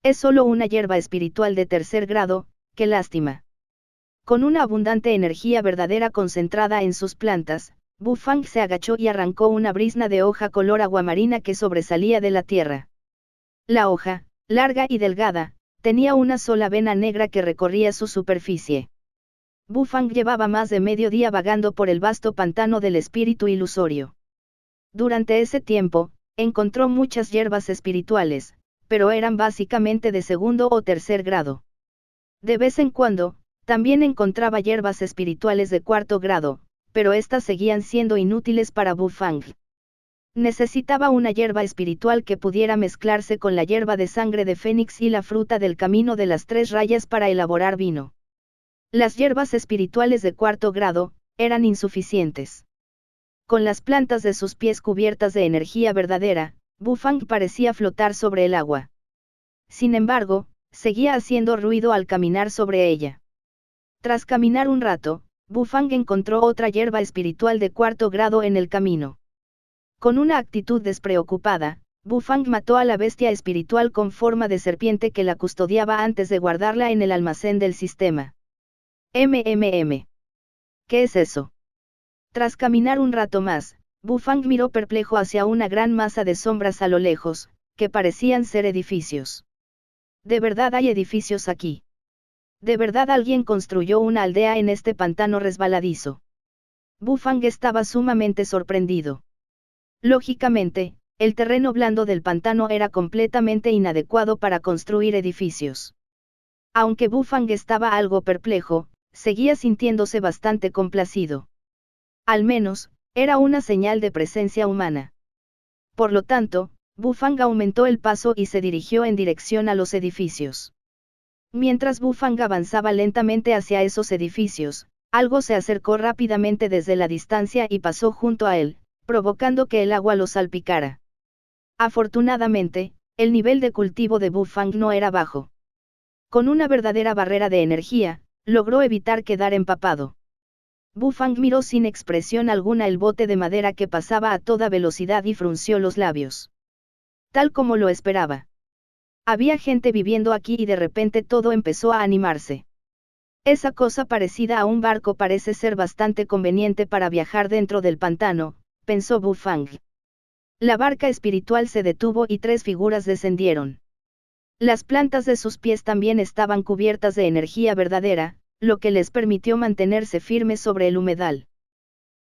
Es solo una hierba espiritual de tercer grado, qué lástima. Con una abundante energía verdadera concentrada en sus plantas, Bufang se agachó y arrancó una brizna de hoja color aguamarina que sobresalía de la tierra. La hoja, larga y delgada, tenía una sola vena negra que recorría su superficie. Bufang llevaba más de medio día vagando por el vasto pantano del espíritu ilusorio. Durante ese tiempo, encontró muchas hierbas espirituales, pero eran básicamente de segundo o tercer grado. De vez en cuando, también encontraba hierbas espirituales de cuarto grado, pero estas seguían siendo inútiles para Bufang. Necesitaba una hierba espiritual que pudiera mezclarse con la hierba de sangre de Fénix y la fruta del camino de las 3 rayas para elaborar vino. Las hierbas espirituales de cuarto grado, eran insuficientes. Con las plantas de sus pies cubiertas de energía verdadera, Bufang parecía flotar sobre el agua. Sin embargo, seguía haciendo ruido al caminar sobre ella. Tras caminar un rato, Bufang encontró otra hierba espiritual de cuarto grado en el camino. Con una actitud despreocupada, Bufang mató a la bestia espiritual con forma de serpiente que la custodiaba antes de guardarla en el almacén del sistema. ¿Qué es eso? Tras caminar un rato más, Bufang miró perplejo hacia una gran masa de sombras a lo lejos, que parecían ser edificios. ¿De verdad hay edificios aquí? ¿De verdad alguien construyó una aldea en este pantano resbaladizo? Bufang estaba sumamente sorprendido. Lógicamente, el terreno blando del pantano era completamente inadecuado para construir edificios. Aunque Bufang estaba algo perplejo, seguía sintiéndose bastante complacido. Al menos, era una señal de presencia humana. Por lo tanto, Bufang aumentó el paso y se dirigió en dirección a los edificios. Mientras Bufang avanzaba lentamente hacia esos edificios, algo se acercó rápidamente desde la distancia y pasó junto a él, provocando que el agua lo salpicara. Afortunadamente, el nivel de cultivo de Bufang no era bajo. Con una verdadera barrera de energía, logró evitar quedar empapado. Bufang miró sin expresión alguna el bote de madera que pasaba a toda velocidad y frunció los labios. Tal como lo esperaba. Había gente viviendo aquí y de repente todo empezó a animarse. Esa cosa parecida a un barco parece ser bastante conveniente para viajar dentro del pantano, pensó Bufang. La barca espiritual se detuvo y 3 figuras descendieron. Las plantas de sus pies también estaban cubiertas de energía verdadera, lo que les permitió mantenerse firmes sobre el humedal.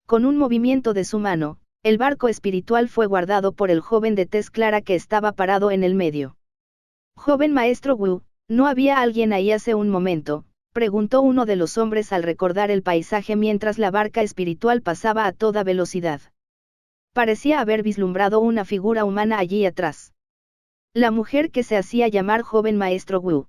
Con un movimiento de su mano, el barco espiritual fue guardado por el joven de tez clara que estaba parado en el medio. Joven maestro Wu, ¿no había alguien ahí hace un momento?, preguntó uno de los hombres al recordar el paisaje mientras la barca espiritual pasaba a toda velocidad. Parecía haber vislumbrado una figura humana allí atrás. La mujer que se hacía llamar joven maestro Wu.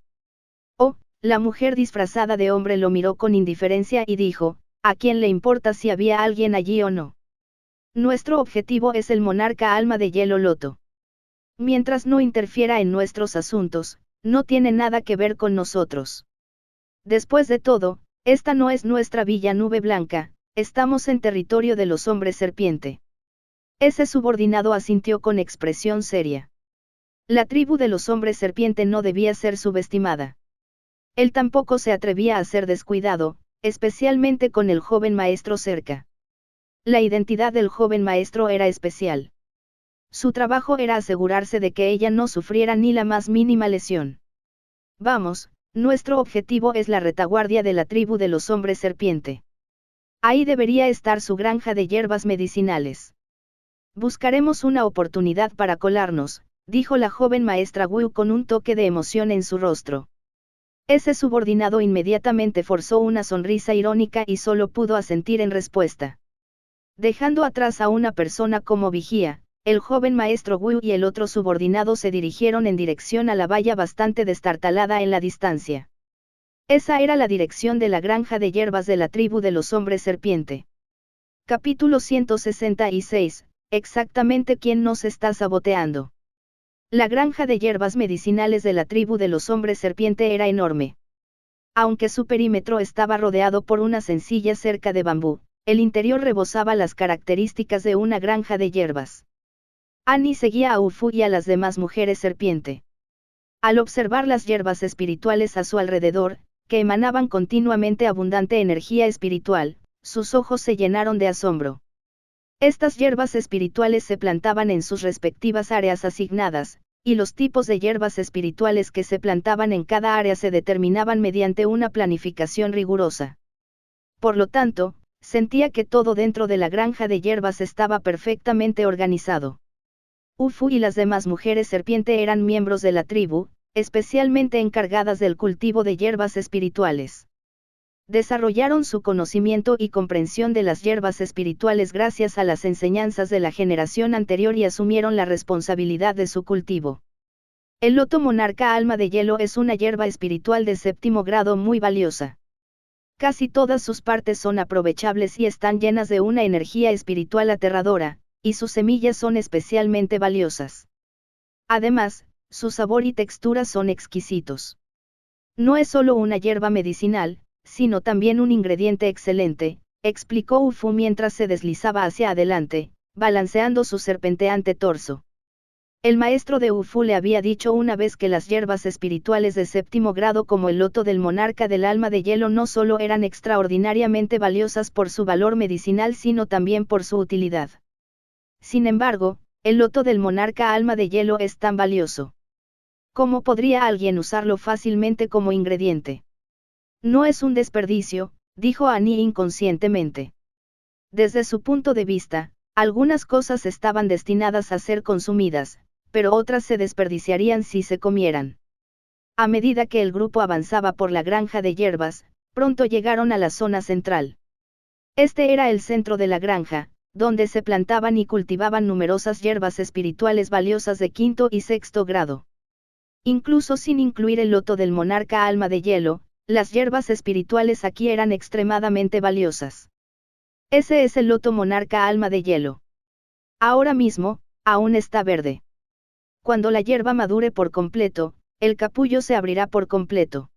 Oh, la mujer disfrazada de hombre lo miró con indiferencia y dijo, ¿a quién le importa si había alguien allí o no? Nuestro objetivo es el monarca alma de hielo Loto. Mientras no interfiera en nuestros asuntos, no tiene nada que ver con nosotros. Después de todo, esta no es nuestra villa Nube Blanca, estamos en territorio de los hombres serpiente. Ese subordinado asintió con expresión seria. La tribu de los hombres serpiente no debía ser subestimada. Él tampoco se atrevía a ser descuidado, especialmente con el joven maestro cerca. La identidad del joven maestro era especial. Su trabajo era asegurarse de que ella no sufriera ni la más mínima lesión. Vamos, nuestro objetivo es la retaguardia de la tribu de los hombres serpiente. Ahí debería estar su granja de hierbas medicinales. Buscaremos una oportunidad para colarnos, dijo la joven maestra Wu con un toque de emoción en su rostro. Ese subordinado inmediatamente forzó una sonrisa irónica y solo pudo asentir en respuesta. Dejando atrás a una persona como vigía, el joven maestro Wu y el otro subordinado se dirigieron en dirección a la valla bastante destartalada en la distancia. Esa era la dirección de la granja de hierbas de la tribu de los hombres serpiente. Capítulo 166, exactamente quién nos está saboteando. La granja de hierbas medicinales de la tribu de los hombres serpiente era enorme. Aunque su perímetro estaba rodeado por una sencilla cerca de bambú, el interior rebosaba las características de una granja de hierbas. Annie seguía a Ufu y a las demás mujeres serpiente. Al observar las hierbas espirituales a su alrededor, que emanaban continuamente abundante energía espiritual, sus ojos se llenaron de asombro. Estas hierbas espirituales se plantaban en sus respectivas áreas asignadas, y los tipos de hierbas espirituales que se plantaban en cada área se determinaban mediante una planificación rigurosa. Por lo tanto, sentía que todo dentro de la granja de hierbas estaba perfectamente organizado. Ufu y las demás mujeres serpiente eran miembros de la tribu, especialmente encargadas del cultivo de hierbas espirituales. Desarrollaron su conocimiento y comprensión de las hierbas espirituales gracias a las enseñanzas de la generación anterior y asumieron la responsabilidad de su cultivo. El loto monarca alma de hielo es una hierba espiritual de 7º grado muy valiosa. Casi todas sus partes son aprovechables y están llenas de una energía espiritual aterradora, y sus semillas son especialmente valiosas. Además, su sabor y textura son exquisitos. No es solo una hierba medicinal, sino también un ingrediente excelente, explicó Ufu mientras se deslizaba hacia adelante, balanceando su serpenteante torso. El maestro de Ufu le había dicho una vez que las hierbas espirituales de 7º grado como el loto del monarca del alma de hielo no solo eran extraordinariamente valiosas por su valor medicinal sino también por su utilidad. Sin embargo, el loto del monarca alma de hielo es tan valioso. ¿Cómo podría alguien usarlo fácilmente como ingrediente? No es un desperdicio, dijo Annie inconscientemente. Desde su punto de vista, algunas cosas estaban destinadas a ser consumidas, pero otras se desperdiciarían si se comieran. A medida que el grupo avanzaba por la granja de hierbas, pronto llegaron a la zona central. Este era el centro de la granja, donde se plantaban y cultivaban numerosas hierbas espirituales valiosas de 5º y 6º grado. Incluso sin incluir el loto del monarca alma de hielo, las hierbas espirituales aquí eran extremadamente valiosas. Ese es el loto monarca alma de hielo. Ahora mismo, aún está verde. Cuando la hierba madure por completo, el capullo se abrirá por completo.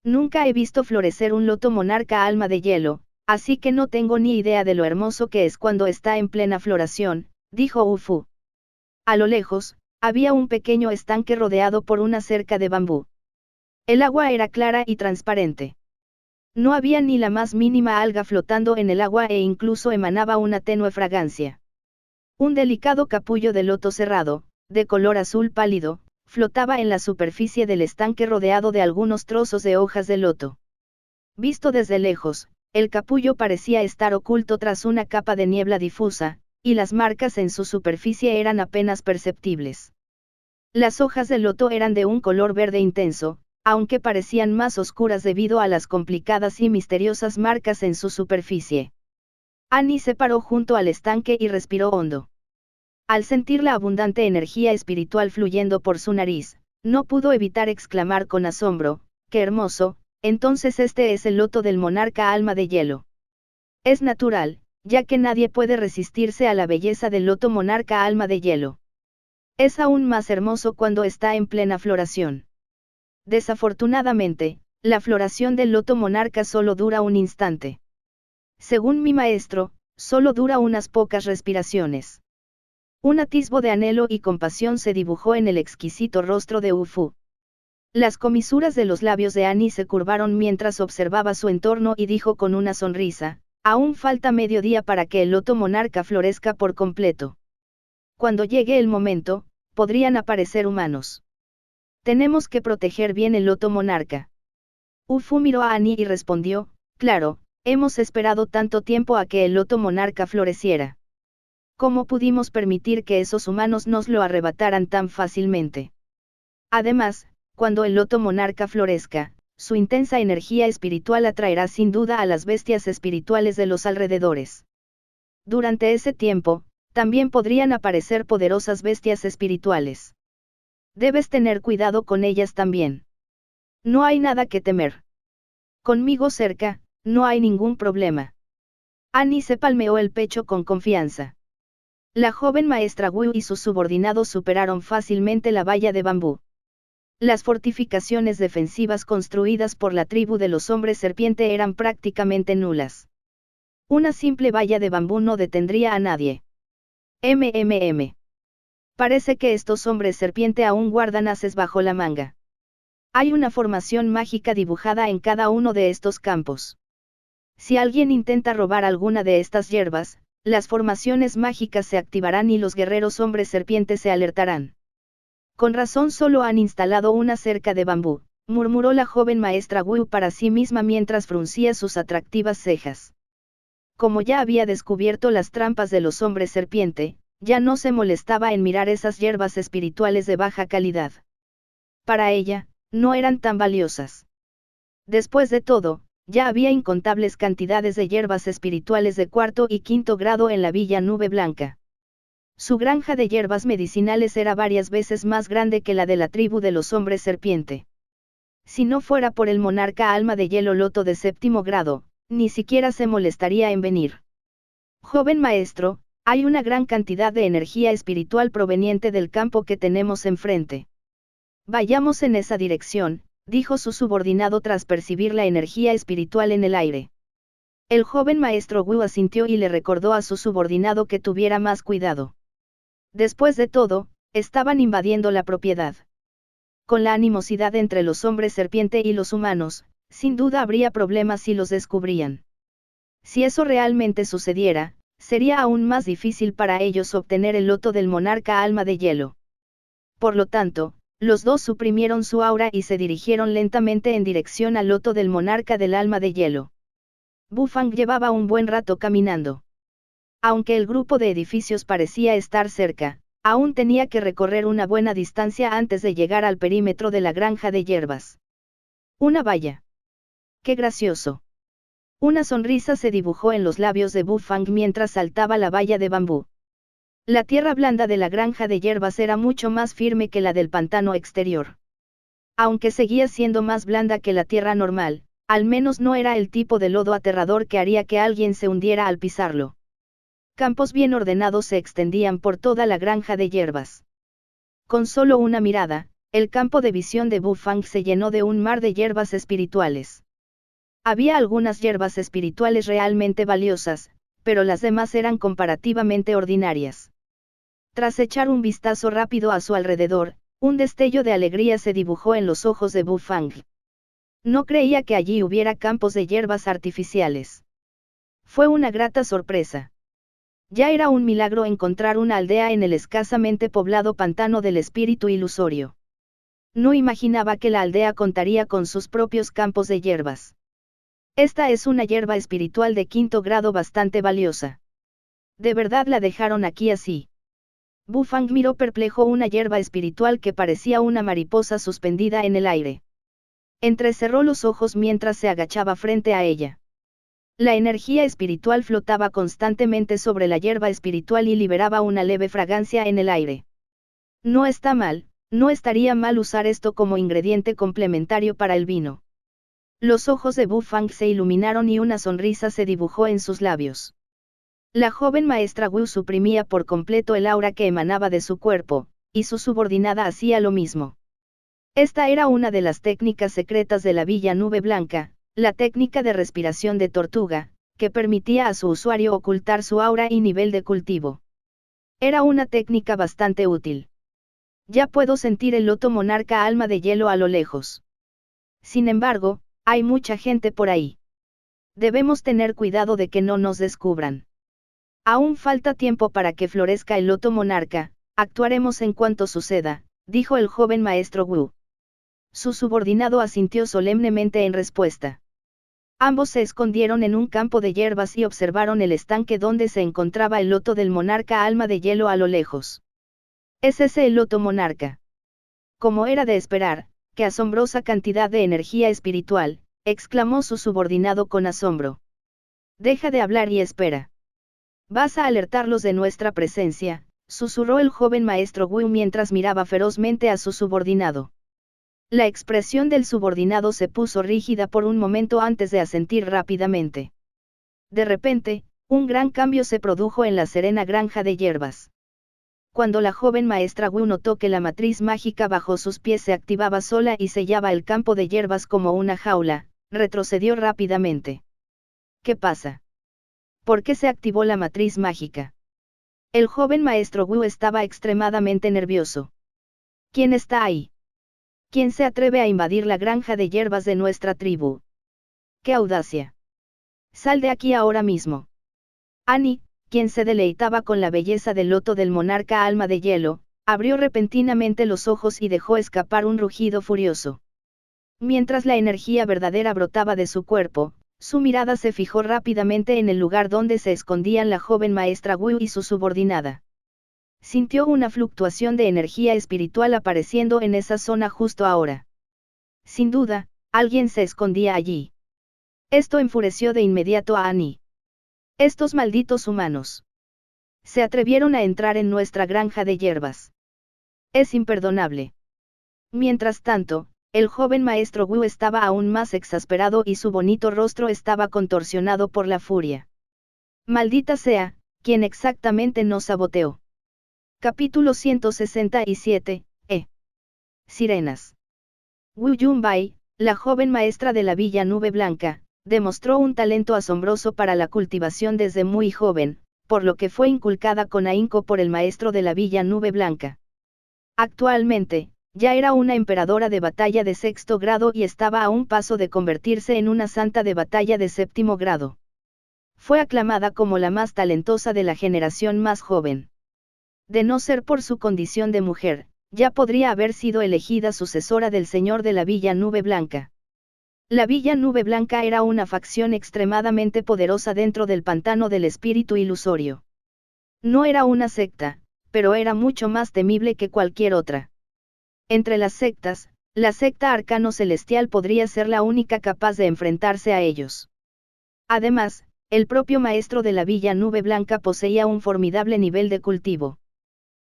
Nunca he visto florecer un loto monarca alma de hielo, así que no tengo ni idea de lo hermoso que es cuando está en plena floración, dijo Ufu. A lo lejos, había un pequeño estanque rodeado por una cerca de bambú. El agua era clara y transparente. No había ni la más mínima alga flotando en el agua e incluso emanaba una tenue fragancia. Un delicado capullo de loto cerrado, de color azul pálido, flotaba en la superficie del estanque rodeado de algunos trozos de hojas de loto. Visto desde lejos, el capullo parecía estar oculto tras una capa de niebla difusa, y las marcas en su superficie eran apenas perceptibles. Las hojas del loto eran de un color verde intenso, aunque parecían más oscuras debido a las complicadas y misteriosas marcas en su superficie. Annie se paró junto al estanque y respiró hondo. Al sentir la abundante energía espiritual fluyendo por su nariz, no pudo evitar exclamar con asombro: ¡qué hermoso! Entonces este es el loto del monarca alma de hielo. Es natural, ya que nadie puede resistirse a la belleza del loto monarca alma de hielo. Es aún más hermoso cuando está en plena floración. Desafortunadamente, la floración del loto monarca solo dura un instante. Según mi maestro, solo dura unas pocas respiraciones. Un atisbo de anhelo y compasión se dibujó en el exquisito rostro de Ufu. Las comisuras de los labios de Annie se curvaron mientras observaba su entorno y dijo con una sonrisa: aún falta medio día para que el loto monarca florezca por completo. Cuando llegue el momento, podrían aparecer humanos. Tenemos que proteger bien el loto monarca. Ufu miró a Annie y respondió: claro, hemos esperado tanto tiempo a que el loto monarca floreciera. ¿Cómo pudimos permitir que esos humanos nos lo arrebataran tan fácilmente? Además, cuando el loto monarca florezca, su intensa energía espiritual atraerá sin duda a las bestias espirituales de los alrededores. Durante ese tiempo, también podrían aparecer poderosas bestias espirituales. Debes tener cuidado con ellas también. No hay nada que temer. Conmigo cerca, no hay ningún problema. Annie se palmeó el pecho con confianza. La joven maestra Wu y sus subordinados superaron fácilmente la valla de bambú. Las fortificaciones defensivas construidas por la tribu de los hombres serpiente eran prácticamente nulas. Una simple valla de bambú no detendría a nadie. Parece que estos hombres serpiente aún guardan ases bajo la manga. Hay una formación mágica dibujada en cada uno de estos campos. Si alguien intenta robar alguna de estas hierbas, las formaciones mágicas se activarán y los guerreros hombres serpientes se alertarán. Con razón solo han instalado una cerca de bambú, murmuró la joven maestra Wu para sí misma mientras fruncía sus atractivas cejas. Como ya había descubierto las trampas de los hombres serpiente, ya no se molestaba en mirar esas hierbas espirituales de baja calidad. Para ella, no eran tan valiosas. Después de todo, ya había incontables cantidades de hierbas espirituales de cuarto y quinto grado en la Villa Nube Blanca. Su granja de hierbas medicinales era varias veces más grande que la de la tribu de los hombres serpiente. Si no fuera por el monarca alma de hielo loto de séptimo grado, ni siquiera se molestaría en venir. Joven maestro, hay una gran cantidad de energía espiritual proveniente del campo que tenemos enfrente. Vayamos en esa dirección, dijo su subordinado tras percibir la energía espiritual en el aire. El joven maestro Wu asintió y le recordó a su subordinado que tuviera más cuidado. Después de todo, estaban invadiendo la propiedad. Con la animosidad entre los hombres serpiente y los humanos, sin duda habría problemas si los descubrían. Si eso realmente sucediera, sería aún más difícil para ellos obtener el loto del monarca alma de hielo. Por lo tanto, los dos suprimieron su aura y se dirigieron lentamente en dirección al loto del monarca del alma de hielo. Bufang llevaba un buen rato caminando. Aunque el grupo de edificios parecía estar cerca, aún tenía que recorrer una buena distancia antes de llegar al perímetro de la granja de hierbas. Una valla. ¡Qué gracioso! Una sonrisa se dibujó en los labios de Bufang mientras saltaba la valla de bambú. La tierra blanda de la granja de hierbas era mucho más firme que la del pantano exterior. Aunque seguía siendo más blanda que la tierra normal, al menos no era el tipo de lodo aterrador que haría que alguien se hundiera al pisarlo. Campos bien ordenados se extendían por toda la granja de hierbas. Con solo una mirada, el campo de visión de Bufang se llenó de un mar de hierbas espirituales. Había algunas hierbas espirituales realmente valiosas, pero las demás eran comparativamente ordinarias. Tras echar un vistazo rápido a su alrededor, un destello de alegría se dibujó en los ojos de Bufang. No creía que allí hubiera campos de hierbas artificiales. Fue una grata sorpresa. Ya era un milagro encontrar una aldea en el escasamente poblado pantano del espíritu ilusorio. No imaginaba que la aldea contaría con sus propios campos de hierbas. Esta es una hierba espiritual de quinto grado bastante valiosa. ¿De verdad la dejaron aquí así? Bufang miró perplejo una hierba espiritual que parecía una mariposa suspendida en el aire. Entrecerró los ojos mientras se agachaba frente a ella. La energía espiritual flotaba constantemente sobre la hierba espiritual y liberaba una leve fragancia en el aire. No está mal, no estaría mal usar esto como ingrediente complementario para el vino. Los ojos de Bufang se iluminaron y una sonrisa se dibujó en sus labios. La joven maestra Wu suprimía por completo el aura que emanaba de su cuerpo, y su subordinada hacía lo mismo. Esta era una de las técnicas secretas de la Villa Nube Blanca, la técnica de respiración de tortuga, que permitía a su usuario ocultar su aura y nivel de cultivo. Era una técnica bastante útil. Ya puedo sentir el loto monarca alma de hielo a lo lejos. Sin embargo, hay mucha gente por ahí. Debemos tener cuidado de que no nos descubran. Aún falta tiempo para que florezca el loto monarca, actuaremos en cuanto suceda, dijo el joven maestro Wu. Su subordinado asintió solemnemente en respuesta. Ambos se escondieron en un campo de hierbas y observaron el estanque donde se encontraba el loto del monarca alma de hielo a lo lejos. ¿Es ese el loto monarca? Como era de esperar, ¡qué asombrosa cantidad de energía espiritual!, exclamó su subordinado con asombro. Deja de hablar y espera. Vas a alertarlos de nuestra presencia, susurró el joven maestro Wu mientras miraba ferozmente a su subordinado. La expresión del subordinado se puso rígida por un momento antes de asentir rápidamente. De repente, un gran cambio se produjo en la serena granja de hierbas. Cuando la joven maestra Wu notó que la matriz mágica bajo sus pies se activaba sola y sellaba el campo de hierbas como una jaula, retrocedió rápidamente. ¿Qué pasa? ¿Por qué se activó la matriz mágica? El joven maestro Wu estaba extremadamente nervioso. ¿Quién está ahí? ¿Quién se atreve a invadir la granja de hierbas de nuestra tribu? ¡Qué audacia! Sal de aquí ahora mismo. Annie, quien se deleitaba con la belleza del loto del monarca alma de hielo, abrió repentinamente los ojos y dejó escapar un rugido furioso. Mientras la energía verdadera brotaba de su cuerpo, su mirada se fijó rápidamente en el lugar donde se escondían la joven maestra Wu y su subordinada. Sintió una fluctuación de energía espiritual apareciendo en esa zona justo ahora. Sin duda, alguien se escondía allí. Esto enfureció de inmediato a Annie. Estos malditos humanos. Se atrevieron a entrar en nuestra granja de hierbas. Es imperdonable. Mientras tanto, el joven maestro Wu estaba aún más exasperado y su bonito rostro estaba contorsionado por la furia. Maldita sea, ¿quién exactamente nos saboteó? Capítulo 167, Sirenas. Wu Yunbai, la joven maestra de la Villa Nube Blanca, demostró un talento asombroso para la cultivación desde muy joven, por lo que fue inculcada con ahínco por el maestro de la Villa Nube Blanca. Actualmente, ya era una emperadora de batalla de 6º grado y estaba a un paso de convertirse en una santa de batalla de 7º grado. Fue aclamada como la más talentosa de la generación más joven. De no ser por su condición de mujer, ya podría haber sido elegida sucesora del señor de la Villa Nube Blanca. La Villa Nube Blanca era una facción extremadamente poderosa dentro del pantano del espíritu ilusorio. No era una secta, pero era mucho más temible que cualquier otra. Entre las sectas, la secta Arcano Celestial podría ser la única capaz de enfrentarse a ellos. Además, el propio maestro de la Villa Nube Blanca poseía un formidable nivel de cultivo.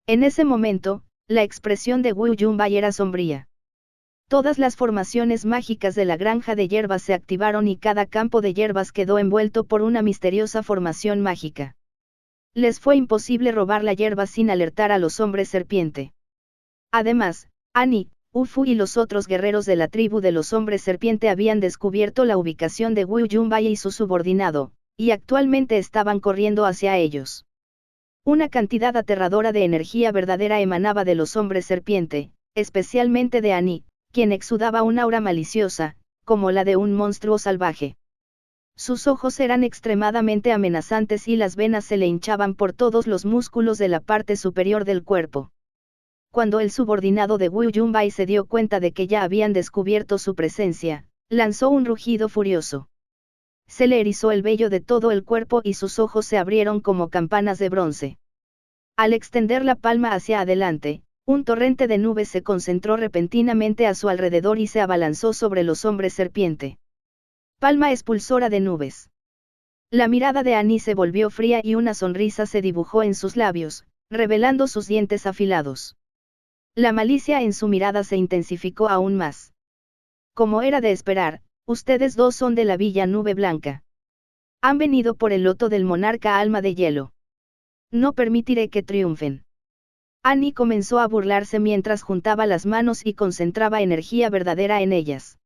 En ese momento, la expresión de Wu Yunbai era sombría. Todas las formaciones mágicas de la granja de hierbas se activaron y cada campo de hierbas quedó envuelto por una misteriosa formación mágica. Les fue imposible robar la hierba sin alertar a los hombres serpiente. Además, Annie, Ufu y los otros guerreros de la tribu de los hombres serpiente habían descubierto la ubicación de Wu Yunbai y su subordinado, y actualmente estaban corriendo hacia ellos. Una cantidad aterradora de energía verdadera emanaba de los hombres serpiente, especialmente de Annie, quien exudaba un aura maliciosa, como la de un monstruo salvaje. Sus ojos eran extremadamente amenazantes y las venas se le hinchaban por todos los músculos de la parte superior del cuerpo. Cuando el subordinado de Wu Yunbai se dio cuenta de que ya habían descubierto su presencia, lanzó un rugido furioso. Se le erizó el vello de todo el cuerpo y sus ojos se abrieron como campanas de bronce. Al extender la palma hacia adelante, un torrente de nubes se concentró repentinamente a su alrededor y se abalanzó sobre los hombres serpiente. Palma expulsora de nubes. La mirada de Annie se volvió fría y una sonrisa se dibujó en sus labios, revelando sus dientes afilados. La malicia en su mirada se intensificó aún más. Como era de esperar, ustedes dos son de la Villa Nube Blanca. Han venido por el loto del monarca Alma de Hielo. No permitiré que triunfen. Annie comenzó a burlarse mientras juntaba las manos y concentraba energía verdadera en ellas.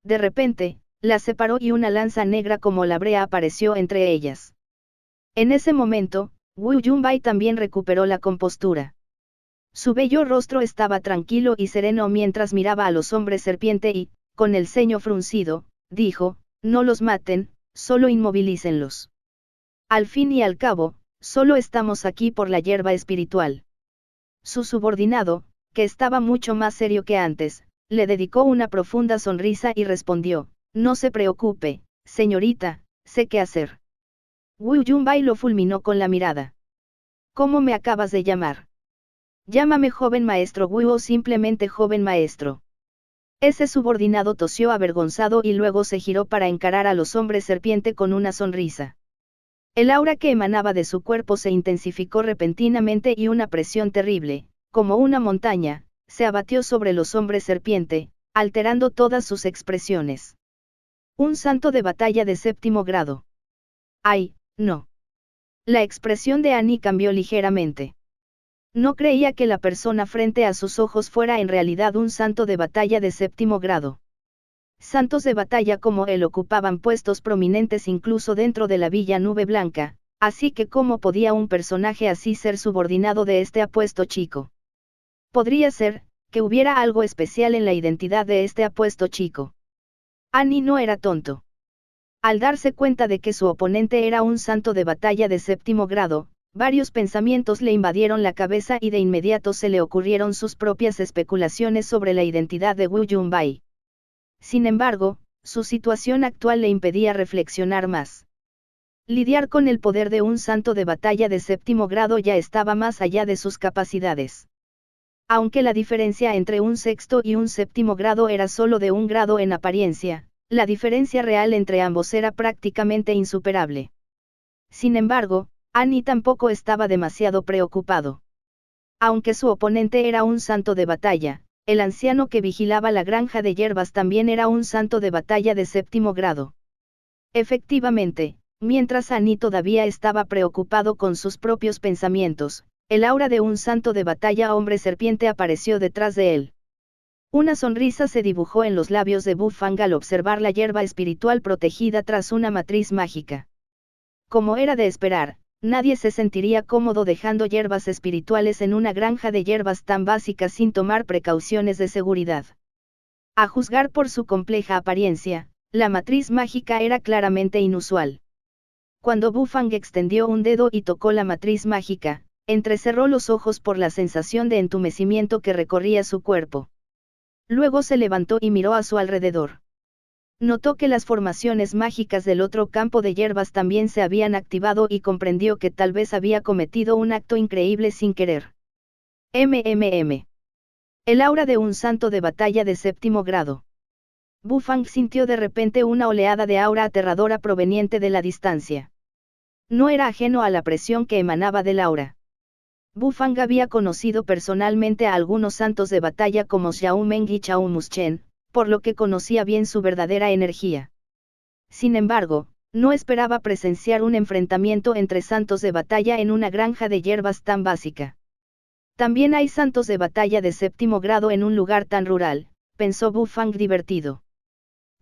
De repente, las separó y una lanza negra como la brea apareció entre ellas. En ese momento, Wu Yunbai también recuperó la compostura. Su bello rostro estaba tranquilo y sereno mientras miraba a los hombres serpiente y, con el ceño fruncido, dijo, no los maten, solo inmovilícenlos. Al fin y al cabo, solo estamos aquí por la hierba espiritual. Su subordinado, que estaba mucho más serio que antes, le dedicó una profunda sonrisa y respondió, no se preocupe, señorita, sé qué hacer. Wu Yunbai lo fulminó con la mirada. ¿Cómo me acabas de llamar? Llámame joven maestro Wu o simplemente joven maestro. Ese subordinado tosió avergonzado y luego se giró para encarar a los hombres serpiente con una sonrisa. El aura que emanaba de su cuerpo se intensificó repentinamente y una presión terrible, como una montaña, se abatió sobre los hombres serpiente, alterando todas sus expresiones. Un santo de batalla de 7º grado. ¡Ay, no! La expresión de Annie cambió ligeramente. No creía que la persona frente a sus ojos fuera en realidad un santo de batalla de 7º grado. Santos de batalla como él ocupaban puestos prominentes incluso dentro de la Villa Nube Blanca, así que ¿cómo podía un personaje así ser subordinado de este apuesto chico? Podría ser, que hubiera algo especial en la identidad de este apuesto chico. Annie no era tonto. Al darse cuenta de que su oponente era un santo de batalla de 7º grado, varios pensamientos le invadieron la cabeza y de inmediato se le ocurrieron sus propias especulaciones sobre la identidad de Wu Yunbai. Sin embargo, su situación actual le impedía reflexionar más. Lidiar con el poder de un santo de batalla de 7º grado ya estaba más allá de sus capacidades. Aunque la diferencia entre un 6º y un 7º grado era solo de 1 grado en apariencia, la diferencia real entre ambos era prácticamente insuperable. Sin embargo, Annie tampoco estaba demasiado preocupado. Aunque su oponente era un santo de batalla, el anciano que vigilaba la granja de hierbas también era un santo de batalla de 7º grado. Efectivamente, mientras Annie todavía estaba preocupado con sus propios pensamientos, el aura de un santo de batalla hombre serpiente apareció detrás de él. Una sonrisa se dibujó en los labios de Bu Fang al observar la hierba espiritual protegida tras una matriz mágica. Como era de esperar, nadie se sentiría cómodo dejando hierbas espirituales en una granja de hierbas tan básicas sin tomar precauciones de seguridad. A juzgar por su compleja apariencia, la matriz mágica era claramente inusual. Cuando Bu Fang extendió un dedo y tocó la matriz mágica, entrecerró los ojos por la sensación de entumecimiento que recorría su cuerpo. Luego se levantó y miró a su alrededor. Notó que las formaciones mágicas del otro campo de hierbas también se habían activado y comprendió que tal vez había cometido un acto increíble sin querer. El aura de un santo de batalla de 7º grado. Bu Fang sintió de repente una oleada de aura aterradora proveniente de la distancia. No era ajeno a la presión que emanaba del aura. Bu Fang había conocido personalmente a algunos santos de batalla como Xiao Meng y Chao Muschen, por lo que conocía bien su verdadera energía. Sin embargo, no esperaba presenciar un enfrentamiento entre santos de batalla en una granja de hierbas tan básica. También hay santos de batalla de 7º grado en un lugar tan rural, pensó Bu Fang divertido.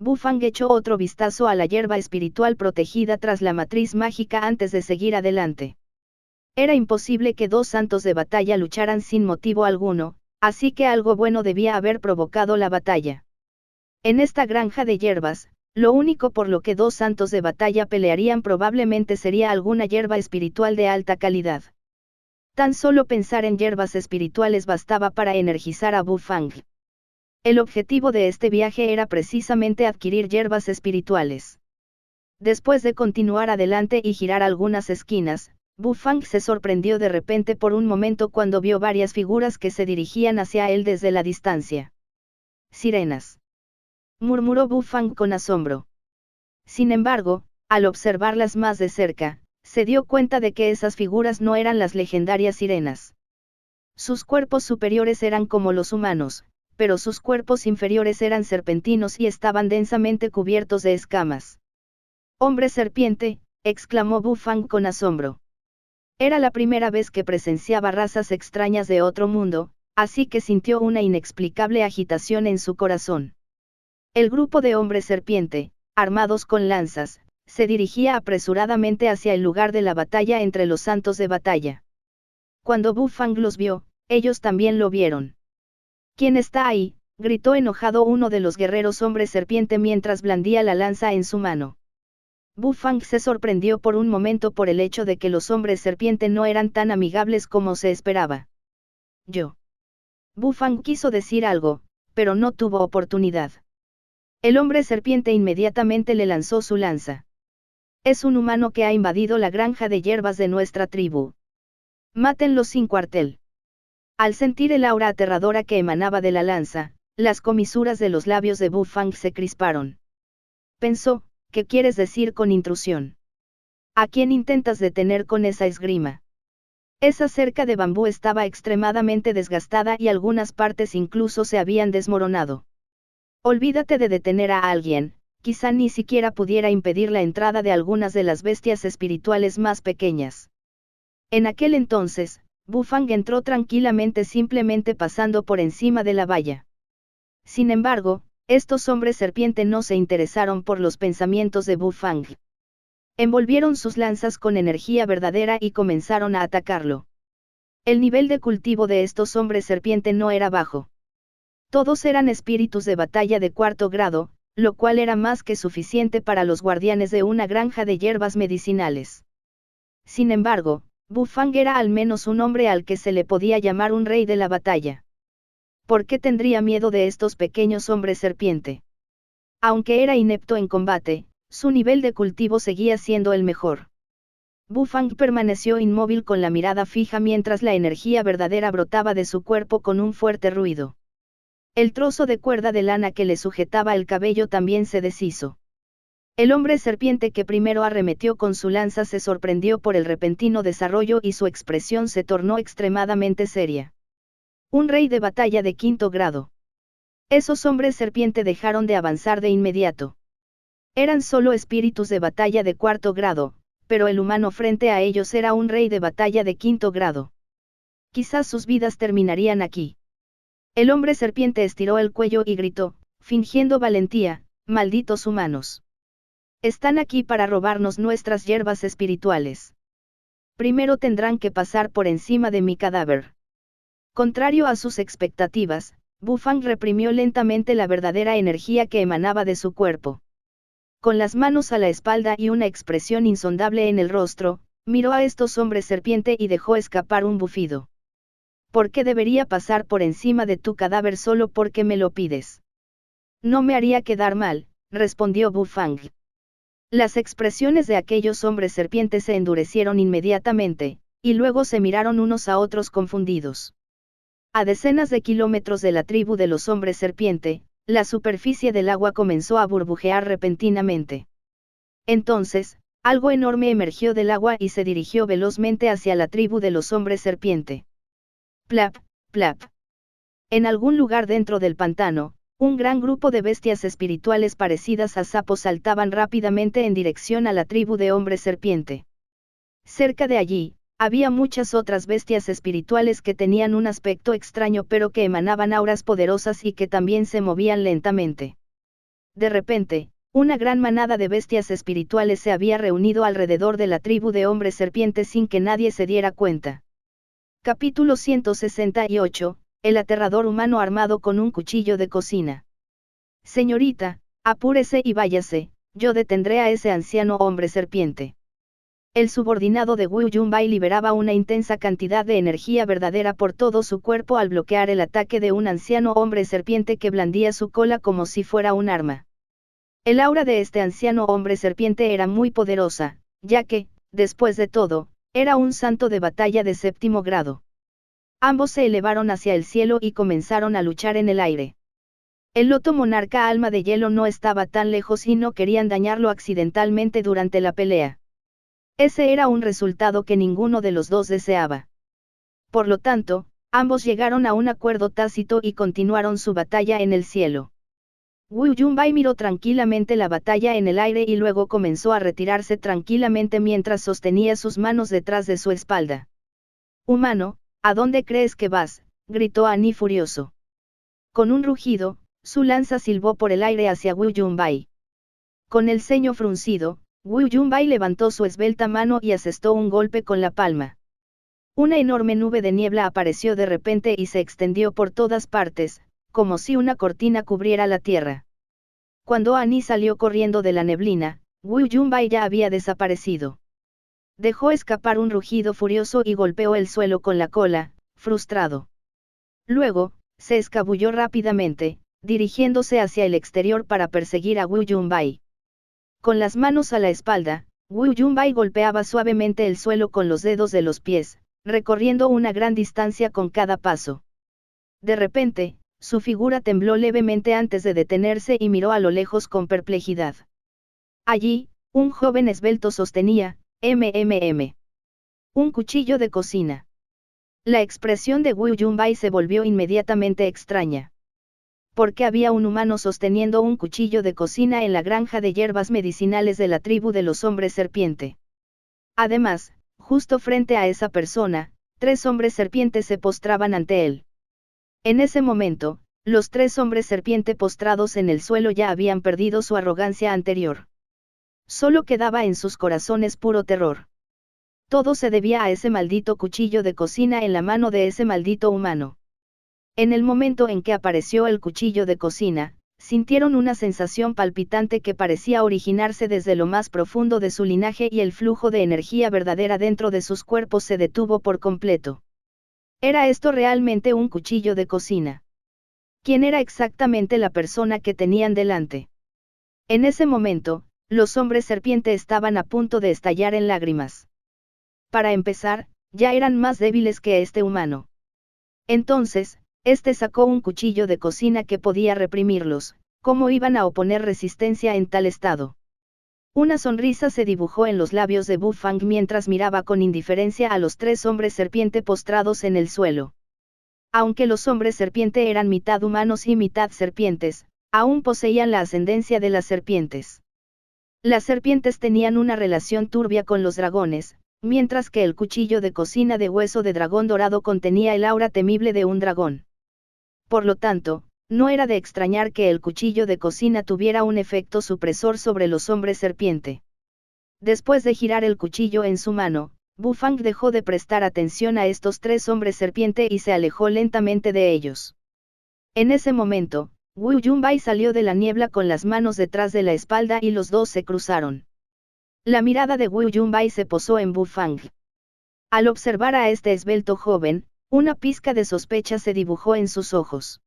Bu Fang echó otro vistazo a la hierba espiritual protegida tras la matriz mágica antes de seguir adelante. Era imposible que dos santos de batalla lucharan sin motivo alguno, así que algo bueno debía haber provocado la batalla. En esta granja de hierbas, lo único por lo que dos santos de batalla pelearían probablemente sería alguna hierba espiritual de alta calidad. Tan solo pensar en hierbas espirituales bastaba para energizar a Bu Fang. El objetivo de este viaje era precisamente adquirir hierbas espirituales. Después de continuar adelante y girar algunas esquinas, Bu Fang se sorprendió de repente por un momento cuando vio varias figuras que se dirigían hacia él desde la distancia. Sirenas. Murmuró Bu Fang con asombro. Sin embargo, al observarlas más de cerca, se dio cuenta de que esas figuras no eran las legendarias sirenas. Sus cuerpos superiores eran como los humanos, pero sus cuerpos inferiores eran serpentinos y estaban densamente cubiertos de escamas. «Hombre serpiente», exclamó Bu Fang con asombro. Era la primera vez que presenciaba razas extrañas de otro mundo, así que sintió una inexplicable agitación en su corazón. El grupo de hombres serpiente, armados con lanzas, se dirigía apresuradamente hacia el lugar de la batalla entre los santos de batalla. Cuando Bu Fang los vio, ellos también lo vieron. «¿Quién está ahí?», gritó enojado uno de los guerreros hombres serpiente mientras blandía la lanza en su mano. Bu Fang se sorprendió por un momento por el hecho de que los hombres serpiente no eran tan amigables como se esperaba. «Yo». Bu Fang quiso decir algo, pero no tuvo oportunidad. El hombre serpiente inmediatamente le lanzó su lanza. «Es un humano que ha invadido la granja de hierbas de nuestra tribu. Mátenlo sin cuartel». Al sentir el aura aterradora que emanaba de la lanza, las comisuras de los labios de Bu Fang se crisparon. Pensó, ¿qué quieres decir con intrusión? ¿A quién intentas detener con esa esgrima? Esa cerca de bambú estaba extremadamente desgastada y algunas partes incluso se habían desmoronado. Olvídate de detener a alguien, quizá ni siquiera pudiera impedir la entrada de algunas de las bestias espirituales más pequeñas. En aquel entonces, Bu Fang entró tranquilamente simplemente pasando por encima de la valla. Sin embargo, estos hombres serpiente no se interesaron por los pensamientos de Bu Fang. Envolvieron sus lanzas con energía verdadera y comenzaron a atacarlo. El nivel de cultivo de estos hombres serpiente no era bajo. Todos eran espíritus de batalla de 4º grado, lo cual era más que suficiente para los guardianes de una granja de hierbas medicinales. Sin embargo, Bu Fang era al menos un hombre al que se le podía llamar un rey de la batalla. ¿Por qué tendría miedo de estos pequeños hombres serpiente? Aunque era inepto en combate, su nivel de cultivo seguía siendo el mejor. Bu Fang permaneció inmóvil con la mirada fija mientras la energía verdadera brotaba de su cuerpo con un fuerte ruido. El trozo de cuerda de lana que le sujetaba el cabello también se deshizo. El hombre serpiente que primero arremetió con su lanza se sorprendió por el repentino desarrollo y su expresión se tornó extremadamente seria. Un rey de batalla de 5º grado. Esos hombres serpiente dejaron de avanzar de inmediato. Eran solo espíritus de batalla de 4º grado, pero el humano frente a ellos era un rey de batalla de 5º grado. Quizás sus vidas terminarían aquí. El hombre serpiente estiró el cuello y gritó, fingiendo valentía, «Malditos humanos. Están aquí para robarnos nuestras hierbas espirituales. Primero tendrán que pasar por encima de mi cadáver». Contrario a sus expectativas, Bu Fang reprimió lentamente la verdadera energía que emanaba de su cuerpo. Con las manos a la espalda y una expresión insondable en el rostro, miró a estos hombres serpiente y dejó escapar un bufido. ¿Por qué debería pasar por encima de tu cadáver solo porque me lo pides? No me haría quedar mal, respondió Bu Fang. Las expresiones de aquellos hombres serpientes se endurecieron inmediatamente, y luego se miraron unos a otros confundidos. A decenas de kilómetros de la tribu de los hombres serpiente, la superficie del agua comenzó a burbujear repentinamente. Entonces, algo enorme emergió del agua y se dirigió velozmente hacia la tribu de los hombres serpiente. Plap, plap. En algún lugar dentro del pantano, un gran grupo de bestias espirituales parecidas a sapos saltaban rápidamente en dirección a la tribu de hombres serpiente. Cerca de allí, había muchas otras bestias espirituales que tenían un aspecto extraño pero que emanaban auras poderosas y que también se movían lentamente. De repente, una gran manada de bestias espirituales se había reunido alrededor de la tribu de hombres serpientes sin que nadie se diera cuenta. Capítulo 168, el aterrador humano armado con un cuchillo de cocina. Señorita, apúrese y váyase, yo detendré a ese anciano hombre serpiente. El subordinado de Wu Yunbai liberaba una intensa cantidad de energía verdadera por todo su cuerpo al bloquear el ataque de un anciano hombre serpiente que blandía su cola como si fuera un arma. El aura de este anciano hombre serpiente era muy poderosa, ya que, después de todo, Era un santo de batalla de 7º grado. Ambos se elevaron hacia el cielo y comenzaron a luchar en el aire. El loto monarca alma de hielo no estaba tan lejos y no querían dañarlo accidentalmente durante la pelea. Ese era un resultado que ninguno de los dos deseaba. Por lo tanto, ambos llegaron a un acuerdo tácito y continuaron su batalla en el cielo. Wu Yunbai miró tranquilamente la batalla en el aire y luego comenzó a retirarse tranquilamente mientras sostenía sus manos detrás de su espalda. «Humano, ¿a dónde crees que vas?», gritó Annie furioso. Con un rugido, su lanza silbó por el aire hacia Wu Yunbai. Con el ceño fruncido, Wu Yunbai levantó su esbelta mano y asestó un golpe con la palma. Una enorme nube de niebla apareció de repente y se extendió por todas partes, como si una cortina cubriera la tierra. Cuando Annie salió corriendo de la neblina, Wu Yunbai ya había desaparecido. Dejó escapar un rugido furioso y golpeó el suelo con la cola, frustrado. Luego, se escabulló rápidamente, dirigiéndose hacia el exterior para perseguir a Wu Yunbai. Con las manos a la espalda, Wu Yunbai golpeaba suavemente el suelo con los dedos de los pies, recorriendo una gran distancia con cada paso. De repente, su figura tembló levemente antes de detenerse y miró a lo lejos con perplejidad. Allí, un joven esbelto sostenía, un cuchillo de cocina. La expresión de Wu Yunbai se volvió inmediatamente extraña. ¿Por qué había un humano sosteniendo un cuchillo de cocina en la granja de hierbas medicinales de la tribu de los hombres serpiente? Además, justo frente a esa persona, 3 hombres serpientes se postraban ante él. En ese momento, los 3 hombres serpiente postrados en el suelo ya habían perdido su arrogancia anterior. Solo quedaba en sus corazones puro terror. Todo se debía a ese maldito cuchillo de cocina en la mano de ese maldito humano. En el momento en que apareció el cuchillo de cocina, sintieron una sensación palpitante que parecía originarse desde lo más profundo de su linaje y el flujo de energía verdadera dentro de sus cuerpos se detuvo por completo. ¿Era esto realmente un cuchillo de cocina? ¿Quién era exactamente la persona que tenían delante? En ese momento, los hombres serpiente estaban a punto de estallar en lágrimas. Para empezar, ya eran más débiles que este humano. Entonces, este sacó un cuchillo de cocina que podía reprimirlos. ¿Cómo iban a oponer resistencia en tal estado? Una sonrisa se dibujó en los labios de Bu Fang mientras miraba con indiferencia a los 3 hombres serpiente postrados en el suelo. Aunque los hombres serpiente eran mitad humanos y mitad serpientes, aún poseían la ascendencia de las serpientes. Las serpientes tenían una relación turbia con los dragones, mientras que el cuchillo de cocina de hueso de dragón dorado contenía el aura temible de un dragón. Por lo tanto, no era de extrañar que el cuchillo de cocina tuviera un efecto supresor sobre los hombres serpiente. Después de girar el cuchillo en su mano, Bu Fang dejó de prestar atención a estos 3 hombres serpiente y se alejó lentamente de ellos. En ese momento, Wu Yunbai salió de la niebla con las manos detrás de la espalda y los dos se cruzaron. La mirada de Wu Yunbai se posó en Bu Fang. Al observar a este esbelto joven, una pizca de sospecha se dibujó en sus ojos.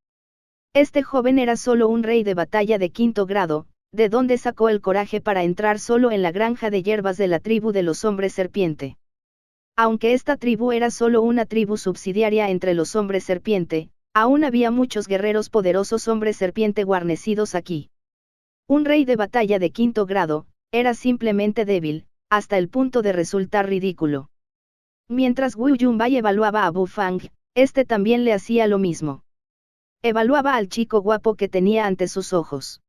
Este joven era solo un rey de batalla de 5º grado, ¿de dónde sacó el coraje para entrar solo en la granja de hierbas de la tribu de los hombres serpiente? Aunque esta tribu era solo una tribu subsidiaria entre los hombres serpiente, aún había muchos guerreros poderosos hombres serpiente guarnecidos aquí. Un rey de batalla de 5º grado, era simplemente débil, hasta el punto de resultar ridículo. Mientras Wu Yunbai evaluaba a Bu Fang, este también le hacía lo mismo. Evaluaba al chico guapo que tenía ante sus ojos.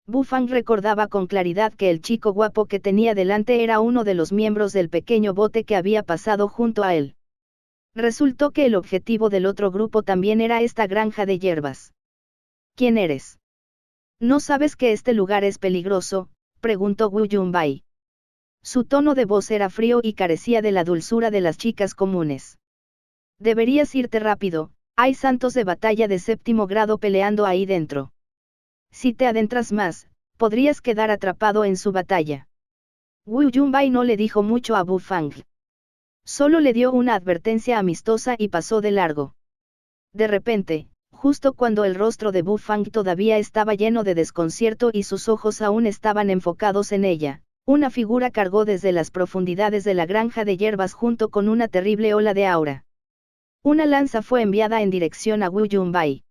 Bu Fang recordaba con claridad que el chico guapo que tenía delante era uno de los miembros del pequeño bote que había pasado junto a él. Resultó que el objetivo del otro grupo también era esta granja de hierbas. ¿Quién eres? ¿No sabes que este lugar es peligroso?, preguntó Wu Yunbai. Su tono de voz era frío y carecía de la dulzura de las chicas comunes. Deberías irte rápido, hay santos de batalla de 7º grado peleando ahí dentro. Si te adentras más, podrías quedar atrapado en su batalla. Wu Yunbai no le dijo mucho a Bu Fang. Solo le dio una advertencia amistosa y pasó de largo. De repente, justo cuando el rostro de Bu Fang todavía estaba lleno de desconcierto y sus ojos aún estaban enfocados en ella, Una figura cargó desde las profundidades de la granja de hierbas junto con una terrible ola de aura. Una lanza fue enviada en dirección a Wu Yunbai.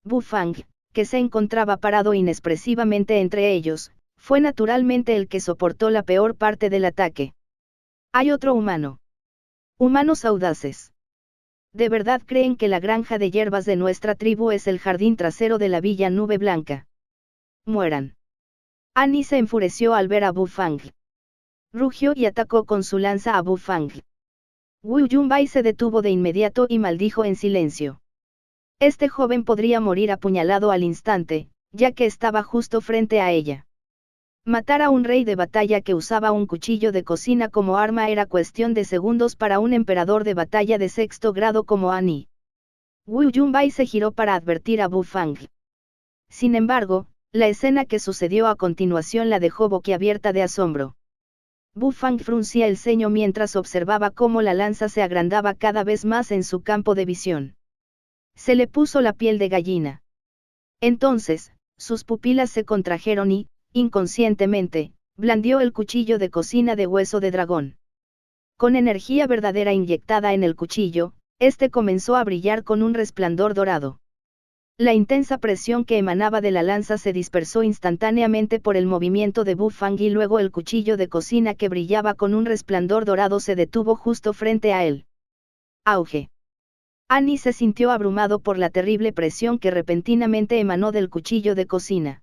Bu Fang, que se encontraba parado inexpresivamente entre ellos, fue naturalmente el que soportó la peor parte del ataque. Hay otro humano. Humanos audaces. ¿De verdad creen que la granja de hierbas de nuestra tribu es el jardín trasero de la Villa Nube Blanca? Mueran. Annie se enfureció al ver a Bu Fang. Rugió y atacó con su lanza a Bu Fang. Wu Yunbai se detuvo de inmediato y maldijo en silencio. Este joven podría morir apuñalado al instante, ya que estaba justo frente a ella. Matar a un rey de batalla que usaba un cuchillo de cocina como arma era cuestión de segundos para un emperador de batalla de sexto grado como Annie. Wu Yunbai se giró para advertir a Bu Fang. Sin embargo, la escena que sucedió a continuación la dejó boquiabierta de asombro. Bu Fang fruncía el ceño mientras observaba cómo la lanza se agrandaba cada vez más en su campo de visión. Se le puso la piel de gallina. Entonces, sus pupilas se contrajeron y, inconscientemente, blandió el cuchillo de cocina de hueso de dragón. Con energía verdadera inyectada en el cuchillo, este comenzó a brillar con un resplandor dorado. La intensa presión que emanaba de la lanza se dispersó instantáneamente por el movimiento de Bu Fang y luego el cuchillo de cocina que brillaba con un resplandor dorado se detuvo justo frente a él. Auge. Annie se sintió abrumado por la terrible presión que repentinamente emanó del cuchillo de cocina.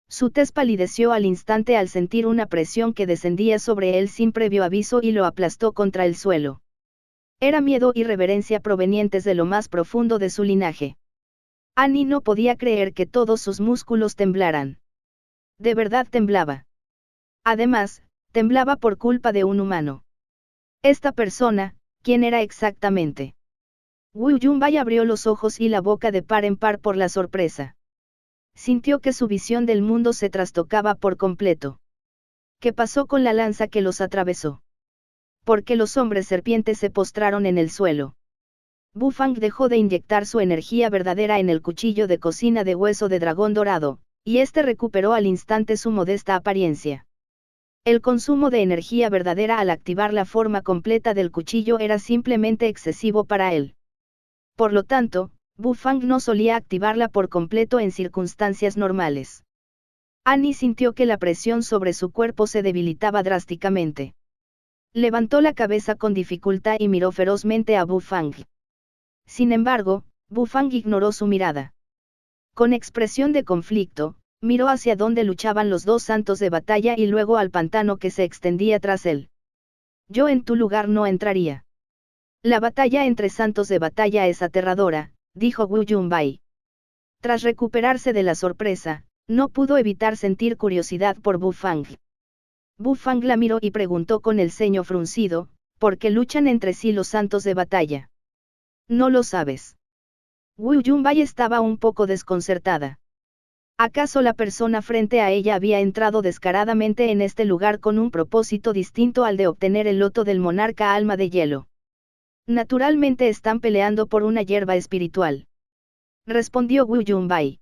Su tez palideció al instante al sentir una presión que descendía sobre él sin previo aviso y lo aplastó contra el suelo. Era miedo y reverencia provenientes de lo más profundo de su linaje. Annie no podía creer que todos sus músculos temblaran. De verdad temblaba. Además, temblaba por culpa de un humano. Esta persona, ¿quién era exactamente? Wu Yunbai abrió los ojos y la boca de par en par por la sorpresa. Sintió que su visión del mundo se trastocaba por completo. ¿Qué pasó con la lanza que los atravesó? ¿Por qué los hombres serpientes se postraron en el suelo? Bu Fang dejó de inyectar su energía verdadera en el cuchillo de cocina de hueso de dragón dorado, y este recuperó al instante su modesta apariencia. El consumo de energía verdadera al activar la forma completa del cuchillo era simplemente excesivo para él. Por lo tanto, Bu Fang no solía activarla por completo en circunstancias normales. Annie sintió que la presión sobre su cuerpo se debilitaba drásticamente. Levantó la cabeza con dificultad y miró ferozmente a Bu Fang. Sin embargo, Bu Fang ignoró su mirada. Con expresión de conflicto, miró hacia donde luchaban los dos santos de batalla y luego al pantano que se extendía tras él. Yo en tu lugar no entraría. La batalla entre santos de batalla es aterradora, dijo Wu Yunbai. Tras recuperarse de la sorpresa, no pudo evitar sentir curiosidad por Bu Fang. Bu Fang la miró y preguntó con el ceño fruncido, ¿por qué luchan entre sí los santos de batalla? No lo sabes. Wu Yunbai estaba un poco desconcertada. ¿Acaso la persona frente a ella había entrado descaradamente en este lugar con un propósito distinto al de obtener el loto del monarca alma de hielo? Naturalmente están peleando por una hierba espiritual. Respondió Wu Yunbai.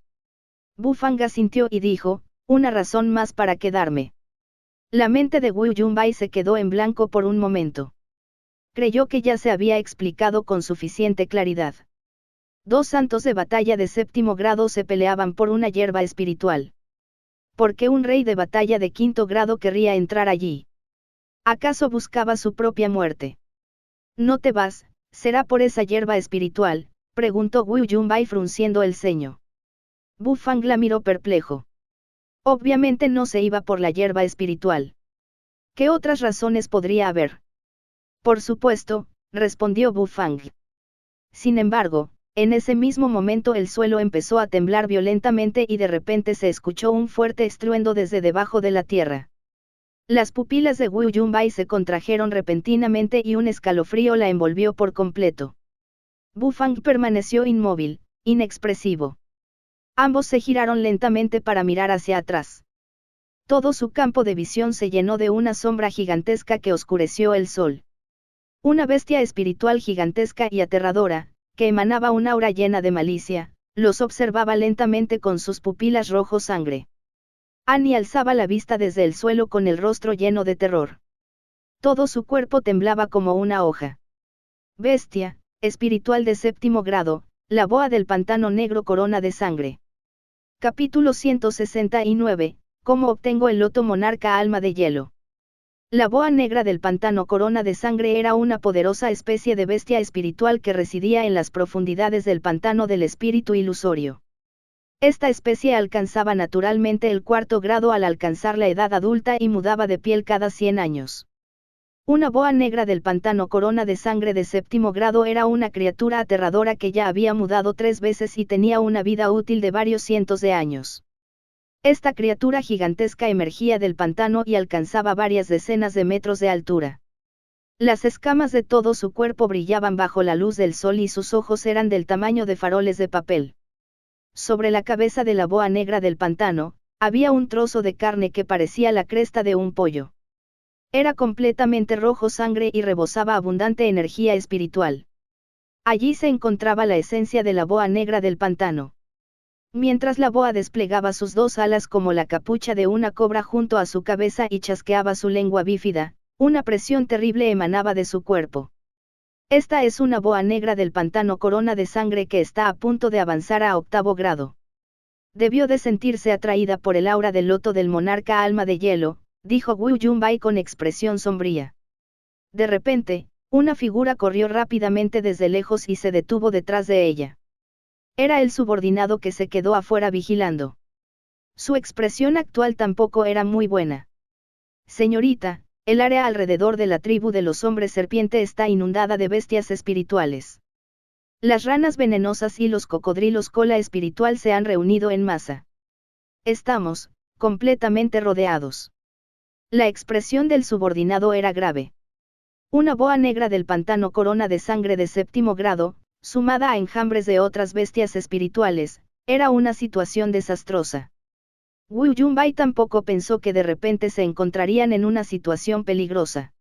Bu Fang asintió y dijo, una razón más para quedarme. La mente de Wu Yunbai se quedó en blanco por un momento. Creyó que ya se había explicado con suficiente claridad. Dos santos de batalla de séptimo grado se peleaban por una hierba espiritual. ¿Por qué un rey de batalla de quinto grado querría entrar allí? ¿Acaso buscaba su propia muerte? No te vas, será por esa hierba espiritual, preguntó Wu Yunbai frunciendo el ceño. Bu Fang la miró perplejo. Obviamente no se iba por la hierba espiritual. ¿Qué otras razones podría haber? Por supuesto, respondió Bu Fang. Sin embargo, en ese mismo momento el suelo empezó a temblar violentamente y de repente se escuchó un fuerte estruendo desde debajo de la tierra. Las pupilas de Wu Yunbai se contrajeron repentinamente y un escalofrío la envolvió por completo. Bu Fang permaneció inmóvil, inexpresivo. Ambos se giraron lentamente para mirar hacia atrás. Todo su campo de visión se llenó de una sombra gigantesca que oscureció el sol. Una bestia espiritual gigantesca y aterradora, que emanaba un aura llena de malicia, los observaba lentamente con sus pupilas rojo sangre. Annie alzaba la vista desde el suelo con el rostro lleno de terror. Todo su cuerpo temblaba como una hoja. Bestia, espiritual de 7º grado, la boa del pantano negro corona de sangre. Capítulo 169, ¿cómo obtengo el loto monarca alma de hielo? La boa negra del pantano corona de sangre era una poderosa especie de bestia espiritual que residía en las profundidades del pantano del espíritu ilusorio. Esta especie alcanzaba naturalmente el 4º grado al alcanzar la edad adulta y mudaba de piel cada 100 años. Una boa negra del pantano corona de sangre de 7º grado era una criatura aterradora que ya había mudado 3 veces y tenía una vida útil de varios cientos de años. Esta criatura gigantesca emergía del pantano y alcanzaba varias decenas de metros de altura. Las escamas de todo su cuerpo brillaban bajo la luz del sol y sus ojos eran del tamaño de faroles de papel. Sobre la cabeza de la boa negra del pantano, había un trozo de carne que parecía la cresta de un pollo. Era completamente rojo sangre y rebosaba abundante energía espiritual. Allí se encontraba la esencia de la boa negra del pantano. Mientras la boa desplegaba sus 2 alas como la capucha de una cobra junto a su cabeza y chasqueaba su lengua bífida, una presión terrible emanaba de su cuerpo. Esta es una boa negra del pantano corona de sangre que está a punto de avanzar a 8º grado. Debió de sentirse atraída por el aura del loto del monarca alma de hielo, dijo Wu Yunbai con expresión sombría. De repente, una figura corrió rápidamente desde lejos y se detuvo detrás de ella. Era el subordinado que se quedó afuera vigilando. Su expresión actual tampoco era muy buena. Señorita, el área alrededor de la tribu de los hombres serpiente está inundada de bestias espirituales. Las ranas venenosas y los cocodrilos cola espiritual se han reunido en masa. Estamos, completamente rodeados. La expresión del subordinado era grave. Una boa negra del pantano corona de sangre de 7º grado, sumada a enjambres de otras bestias espirituales, era una situación desastrosa. Wu Yunbai tampoco pensó que de repente se encontrarían en una situación peligrosa.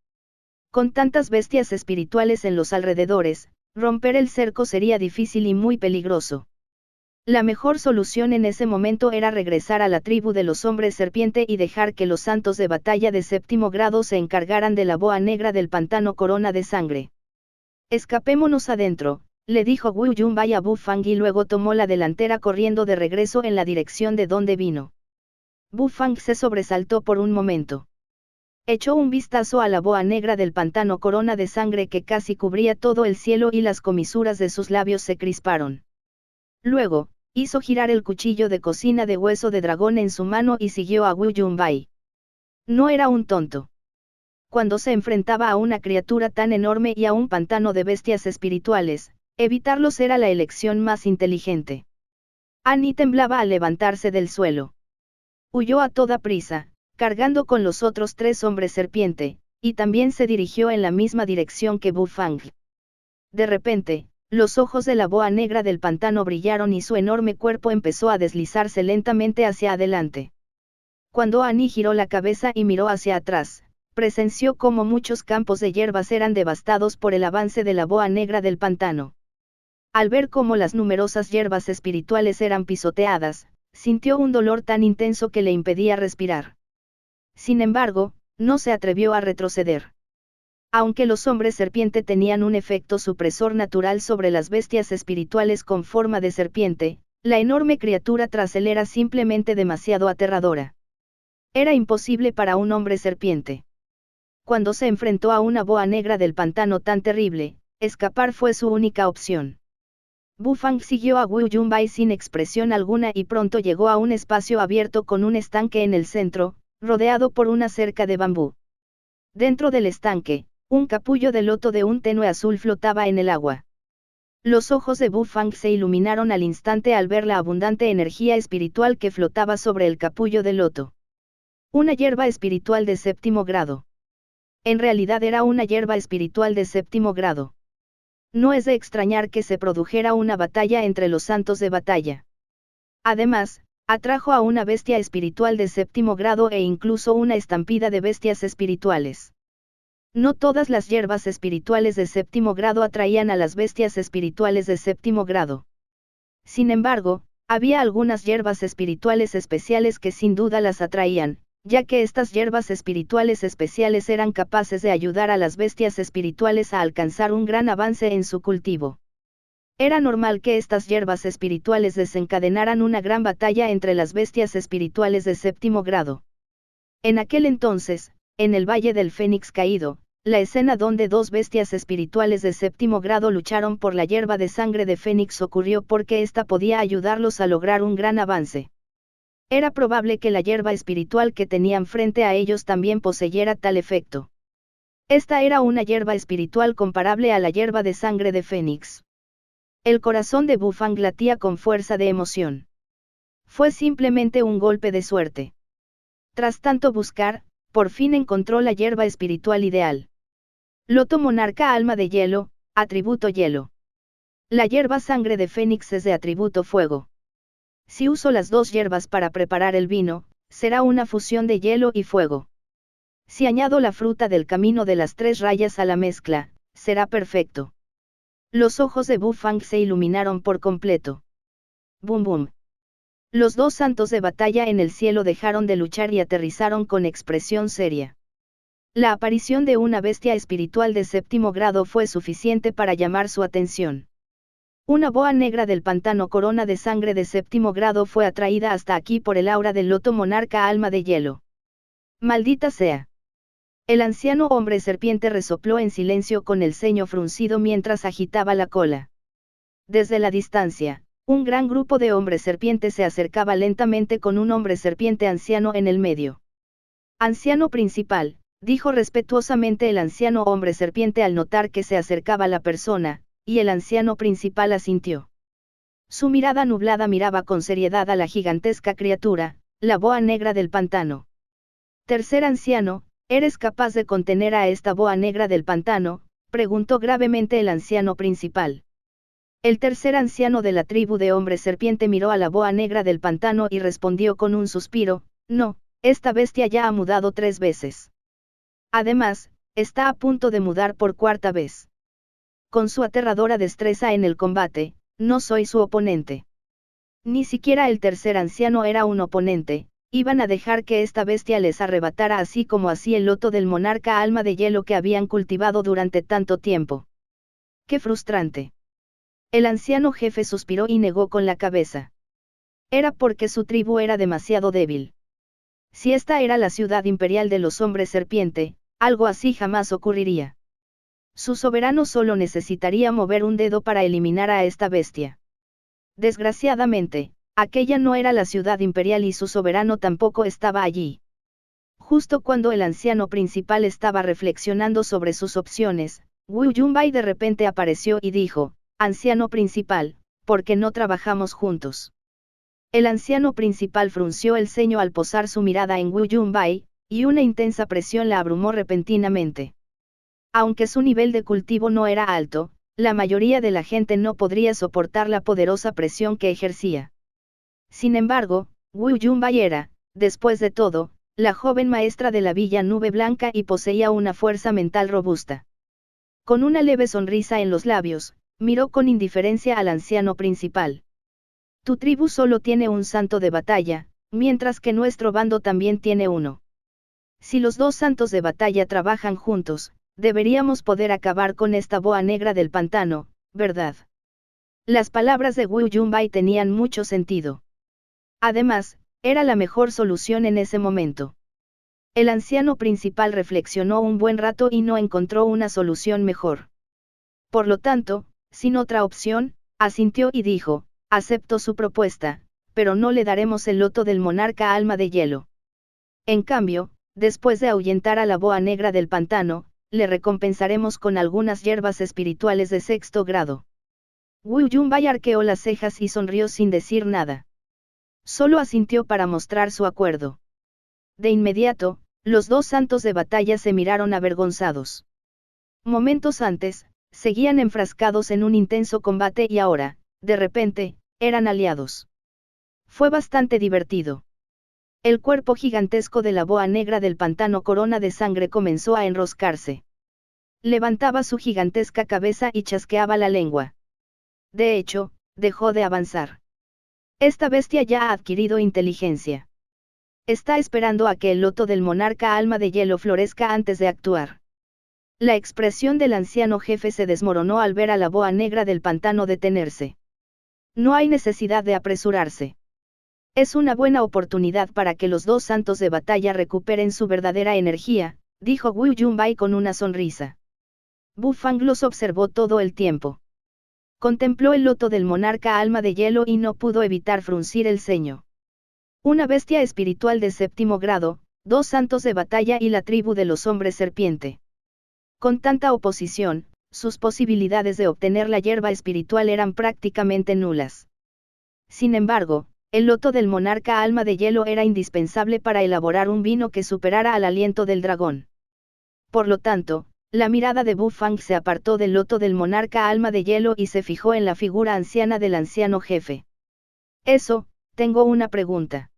Con tantas bestias espirituales en los alrededores, romper el cerco sería difícil y muy peligroso. La mejor solución en ese momento era regresar a la tribu de los hombres serpiente y dejar que los santos de batalla de 7º grado se encargaran de la boa negra del pantano corona de sangre. Escapémonos adentro, le dijo Wu Yunbai a Bu Fang y luego tomó la delantera corriendo de regreso en la dirección de donde vino. Bu Fang se sobresaltó por un momento. Echó un vistazo a la boa negra del pantano corona de sangre que casi cubría todo el cielo y las comisuras de sus labios se crisparon. Luego, hizo girar el cuchillo de cocina de hueso de dragón en su mano y siguió a Wu Yunbai. No era un tonto. Cuando se enfrentaba a una criatura tan enorme y a un pantano de bestias espirituales, evitarlos era la elección más inteligente. Annie temblaba al levantarse del suelo. Huyó a toda prisa, cargando con los otros 3 hombres serpiente, y también se dirigió en la misma dirección que Bu Fang. De repente, los ojos de la boa negra del pantano brillaron y su enorme cuerpo empezó a deslizarse lentamente hacia adelante. Cuando Annie giró la cabeza y miró hacia atrás, presenció cómo muchos campos de hierbas eran devastados por el avance de la boa negra del pantano. Al ver cómo las numerosas hierbas espirituales eran pisoteadas, sintió un dolor tan intenso que le impedía respirar. Sin embargo, no se atrevió a retroceder. Aunque los hombres serpiente tenían un efecto supresor natural sobre las bestias espirituales con forma de serpiente, la enorme criatura tras él era simplemente demasiado aterradora. Era imposible para un hombre serpiente. Cuando se enfrentó a una boa negra del pantano tan terrible, escapar fue su única opción. Bu Fang siguió a Wu Yunbai sin expresión alguna y pronto llegó a un espacio abierto con un estanque en el centro, rodeado por una cerca de bambú. Dentro del estanque, un capullo de loto de un tenue azul flotaba en el agua. Los ojos de Bu Fang se iluminaron al instante al ver la abundante energía espiritual que flotaba sobre el capullo de loto. Una hierba espiritual de 7º grado. En realidad era una hierba espiritual de 7º grado. No es de extrañar que se produjera una batalla entre los santos de batalla. Además, atrajo a una bestia espiritual de 7º grado e incluso una estampida de bestias espirituales. No todas las hierbas espirituales de 7º grado atraían a las bestias espirituales de 7º grado. Sin embargo, Había algunas hierbas espirituales especiales que sin duda las atraían, ya que estas hierbas espirituales especiales eran capaces de ayudar a las bestias espirituales a alcanzar un gran avance en su cultivo. Era normal que estas hierbas espirituales desencadenaran una gran batalla entre las bestias espirituales de séptimo grado. En aquel entonces, en el Valle del Fénix Caído, la escena donde dos bestias espirituales de séptimo grado lucharon por la hierba de sangre de Fénix ocurrió porque ésta podía ayudarlos a lograr un gran avance. Era probable que la hierba espiritual que tenían frente a ellos también poseyera tal efecto. Esta era una hierba espiritual comparable a la hierba de sangre de Fénix. El corazón de Bufang latía con fuerza de emoción. Fue simplemente un golpe de suerte. Tras tanto buscar, por fin encontró la hierba espiritual ideal. Loto monarca alma de hielo, atributo hielo. La hierba sangre de Fénix es de atributo fuego. Si uso las dos hierbas para preparar el vino, será una fusión de hielo y fuego. Si añado la fruta del camino de las tres rayas a la mezcla, será perfecto. Los ojos de Bufang se iluminaron por completo. Bum bum. Los dos santos de batalla en el cielo dejaron de luchar y aterrizaron con expresión seria. La aparición de una bestia espiritual de séptimo grado fue suficiente para llamar su atención. Una boa negra del pantano corona de sangre de séptimo grado fue atraída hasta aquí por el aura del loto monarca alma de hielo. Maldita sea. El anciano hombre serpiente resopló en silencio con el ceño fruncido mientras agitaba la cola. Desde la distancia, un gran grupo de hombres serpientes se acercaba lentamente con un hombre serpiente anciano en el medio. Anciano principal, dijo respetuosamente el anciano hombre serpiente al notar que se acercaba la persona, y el anciano principal asintió. Su mirada nublada miraba con seriedad a la gigantesca criatura, la boa negra del pantano. Tercer anciano, ¿eres capaz de contener a esta boa negra del pantano?, preguntó gravemente el anciano principal. El tercer anciano de la tribu de hombre serpiente miró a la boa negra del pantano y respondió con un suspiro, no, esta bestia ya ha mudado 3 veces. Además, está a punto de mudar por 4ª vez. Con su aterradora destreza en el combate, no soy su oponente. Ni siquiera el tercer anciano era un oponente, iban a dejar que esta bestia les arrebatara así como así el loto del monarca alma de hielo que habían cultivado durante tanto tiempo. ¡Qué frustrante! El anciano jefe suspiró y negó con la cabeza. Era porque su tribu era demasiado débil. Si esta era la ciudad imperial de los hombres serpiente, algo así jamás ocurriría. Su soberano solo necesitaría mover un dedo para eliminar a esta bestia. Desgraciadamente, aquella no era la ciudad imperial y su soberano tampoco estaba allí. Justo cuando el anciano principal estaba reflexionando sobre sus opciones, Wu Yunbai de repente apareció y dijo, anciano principal, ¿por qué no trabajamos juntos? El anciano principal frunció el ceño al posar su mirada en Wu Yunbai, y una intensa presión la abrumó repentinamente. Aunque su nivel de cultivo no era alto, la mayoría de la gente no podría soportar la poderosa presión que ejercía. Sin embargo, Wu Yunbai era, después de todo, la joven maestra de la Villa Nube Blanca y poseía una fuerza mental robusta. Con una leve sonrisa en los labios, miró con indiferencia al anciano principal. Tu tribu solo tiene un santo de batalla, mientras que nuestro bando también tiene uno. Si los dos santos de batalla trabajan juntos, deberíamos poder acabar con esta boa negra del pantano, ¿verdad? Las palabras de Wu Yunbai tenían mucho sentido. Además, era la mejor solución en ese momento. El anciano principal reflexionó un buen rato y no encontró una solución mejor. Por lo tanto, sin otra opción, asintió y dijo, acepto su propuesta, pero no le daremos el loto del monarca alma de hielo. En cambio, después de ahuyentar a la boa negra del pantano, le recompensaremos con algunas hierbas espirituales de 6º grado. Wu Yunbai arqueó las cejas y sonrió sin decir nada. Solo asintió para mostrar su acuerdo. De inmediato, los dos santos de batalla se miraron avergonzados. Momentos antes, seguían enfrascados en un intenso combate y ahora, de repente, eran aliados. Fue bastante divertido. El cuerpo gigantesco de la boa negra del pantano corona de sangre comenzó a enroscarse. Levantaba su gigantesca cabeza y chasqueaba la lengua. De hecho, dejó de avanzar. Esta bestia ya ha adquirido inteligencia. Está esperando a que el loto del monarca alma de hielo florezca antes de actuar. La expresión del anciano jefe se desmoronó al ver a la boa negra del pantano detenerse. No hay necesidad de apresurarse. Es una buena oportunidad para que los dos santos de batalla recuperen su verdadera energía, dijo Wu Yunbai con una sonrisa. Bu Fang los observó todo el tiempo. Contempló el loto del monarca alma de hielo y no pudo evitar fruncir el ceño. Una bestia espiritual de séptimo grado, dos santos de batalla y la tribu de los hombres serpiente. Con tanta oposición, sus posibilidades de obtener la hierba espiritual eran prácticamente nulas. Sin embargo, el loto del monarca alma de hielo era indispensable para elaborar un vino que superara al aliento del dragón. Por lo tanto, la mirada de Bu Fang se apartó del loto del monarca alma de hielo y se fijó en la figura anciana del anciano jefe. Eso, tengo una pregunta.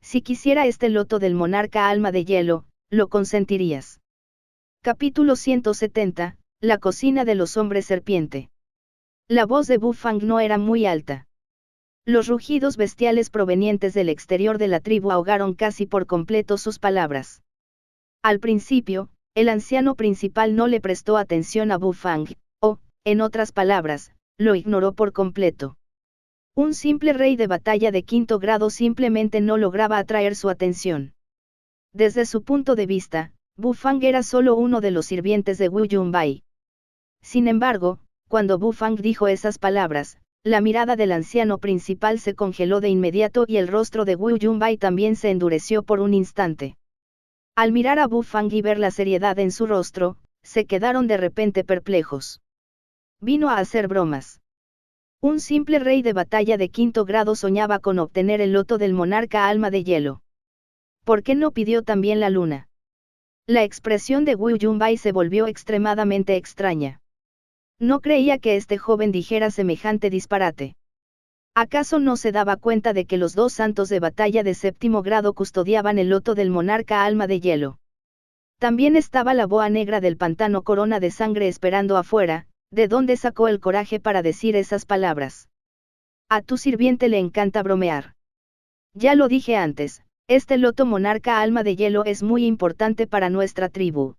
Si quisiera este loto del monarca alma de hielo, ¿lo consentirías? Capítulo 170, La cocina de los hombres serpiente. La voz de Bu Fang no era muy alta. Los rugidos bestiales provenientes del exterior de la tribu ahogaron casi por completo sus palabras. Al principio, el anciano principal no le prestó atención a Bu Fang, o, en otras palabras, lo ignoró por completo. Un simple rey de batalla de quinto grado simplemente no lograba atraer su atención. Desde su punto de vista, Bu Fang era solo uno de los sirvientes de Wu Yunbai. Sin embargo, cuando Bu Fang dijo esas palabras, la mirada del anciano principal se congeló de inmediato y el rostro de Wu Yunbai también se endureció por un instante. Al mirar a Bu Fang y ver la seriedad en su rostro, se quedaron de repente perplejos. Vino a hacer bromas. Un simple rey de batalla de quinto grado soñaba con obtener el loto del monarca alma de hielo. ¿Por qué no pidió también la luna? La expresión de Wu Yunbai se volvió extremadamente extraña. No creía que este joven dijera semejante disparate. ¿Acaso no se daba cuenta de que los dos santos de batalla de séptimo grado custodiaban el loto del monarca alma de hielo? También estaba la boa negra del pantano corona de sangre esperando afuera, ¿de dónde sacó el coraje para decir esas palabras? A tu sirviente le encanta bromear. Ya lo dije antes, este loto monarca alma de hielo es muy importante para nuestra tribu.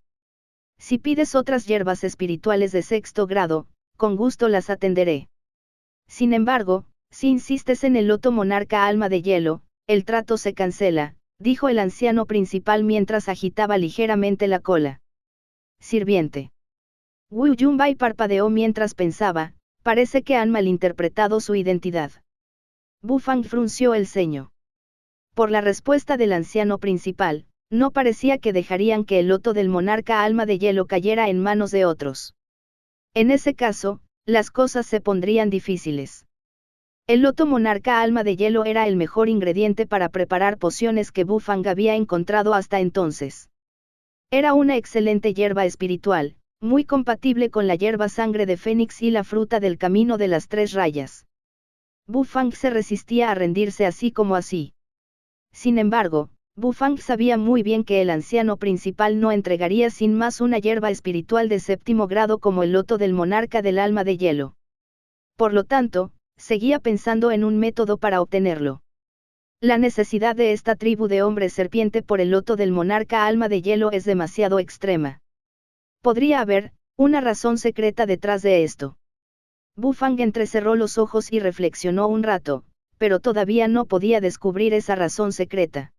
Si pides otras hierbas espirituales de sexto grado, con gusto las atenderé. Sin embargo, si insistes en el loto monarca alma de hielo, el trato se cancela, dijo el anciano principal mientras agitaba ligeramente la cola. Sirviente. Wu Yunbai parpadeó mientras pensaba, parece que han malinterpretado su identidad. Bu Fang frunció el ceño. Por la respuesta del anciano principal, no parecía que dejarían que el loto del monarca alma de hielo cayera en manos de otros. En ese caso, las cosas se pondrían difíciles. El loto monarca alma de hielo era el mejor ingrediente para preparar pociones que Bu Fang había encontrado hasta entonces. Era una excelente hierba espiritual, muy compatible con la hierba sangre de Fénix y la fruta del camino de las tres rayas. Bu Fang se resistía a rendirse así como así. Sin embargo, Bu Fang sabía muy bien que el anciano principal no entregaría sin más una hierba espiritual de séptimo grado como el loto del monarca del alma de hielo. Por lo tanto, seguía pensando en un método para obtenerlo. La necesidad de esta tribu de hombres serpiente por el loto del monarca alma de hielo es demasiado extrema. Podría haber una razón secreta detrás de esto. Bu Fang entrecerró los ojos y reflexionó un rato, pero todavía no podía descubrir esa razón secreta.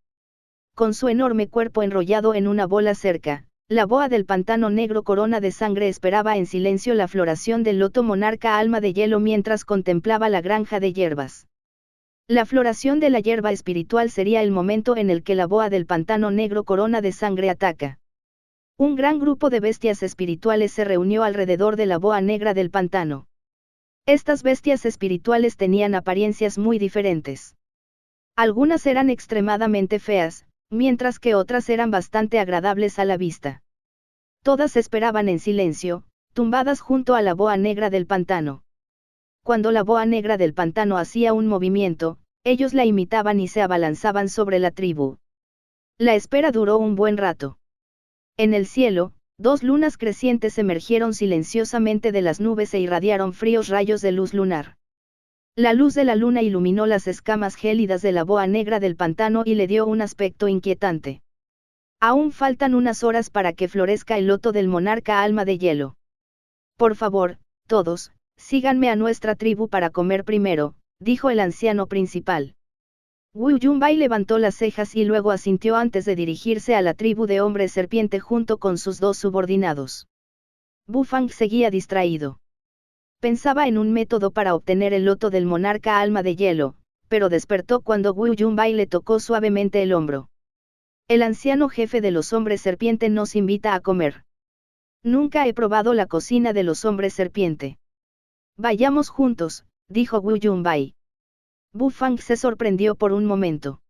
Con su enorme cuerpo enrollado en una bola cerca, la boa del pantano negro corona de sangre esperaba en silencio la floración del loto monarca alma de hielo mientras contemplaba la granja de hierbas. La floración de la hierba espiritual sería el momento en el que la boa del pantano negro corona de sangre ataca. Un gran grupo de bestias espirituales se reunió alrededor de la boa negra del pantano. Estas bestias espirituales tenían apariencias muy diferentes. Algunas eran extremadamente feas, mientras que otras eran bastante agradables a la vista. Todas esperaban en silencio, tumbadas junto a la boa negra del pantano. Cuando la boa negra del pantano hacía un movimiento, ellos la imitaban y se abalanzaban sobre la tribu. La espera duró un buen rato. En el cielo, dos lunas crecientes emergieron silenciosamente de las nubes e irradiaron fríos rayos de luz lunar. La luz de la luna iluminó las escamas gélidas de la boa negra del pantano y le dio un aspecto inquietante. Aún faltan unas horas para que florezca el loto del monarca alma de hielo. Por favor, todos, síganme a nuestra tribu para comer primero, dijo el anciano principal. Wu Yunbai levantó las cejas y luego asintió antes de dirigirse a la tribu de hombre serpiente junto con sus dos subordinados. Bu Fang seguía distraído. Pensaba en un método para obtener el loto del monarca alma de hielo, pero despertó cuando Wu Yunbai le tocó suavemente el hombro. El anciano jefe de los hombres serpiente nos invita a comer. Nunca he probado la cocina de los hombres serpiente. Vayamos juntos, dijo Wu Yunbai. Bu Fang se sorprendió por un momento.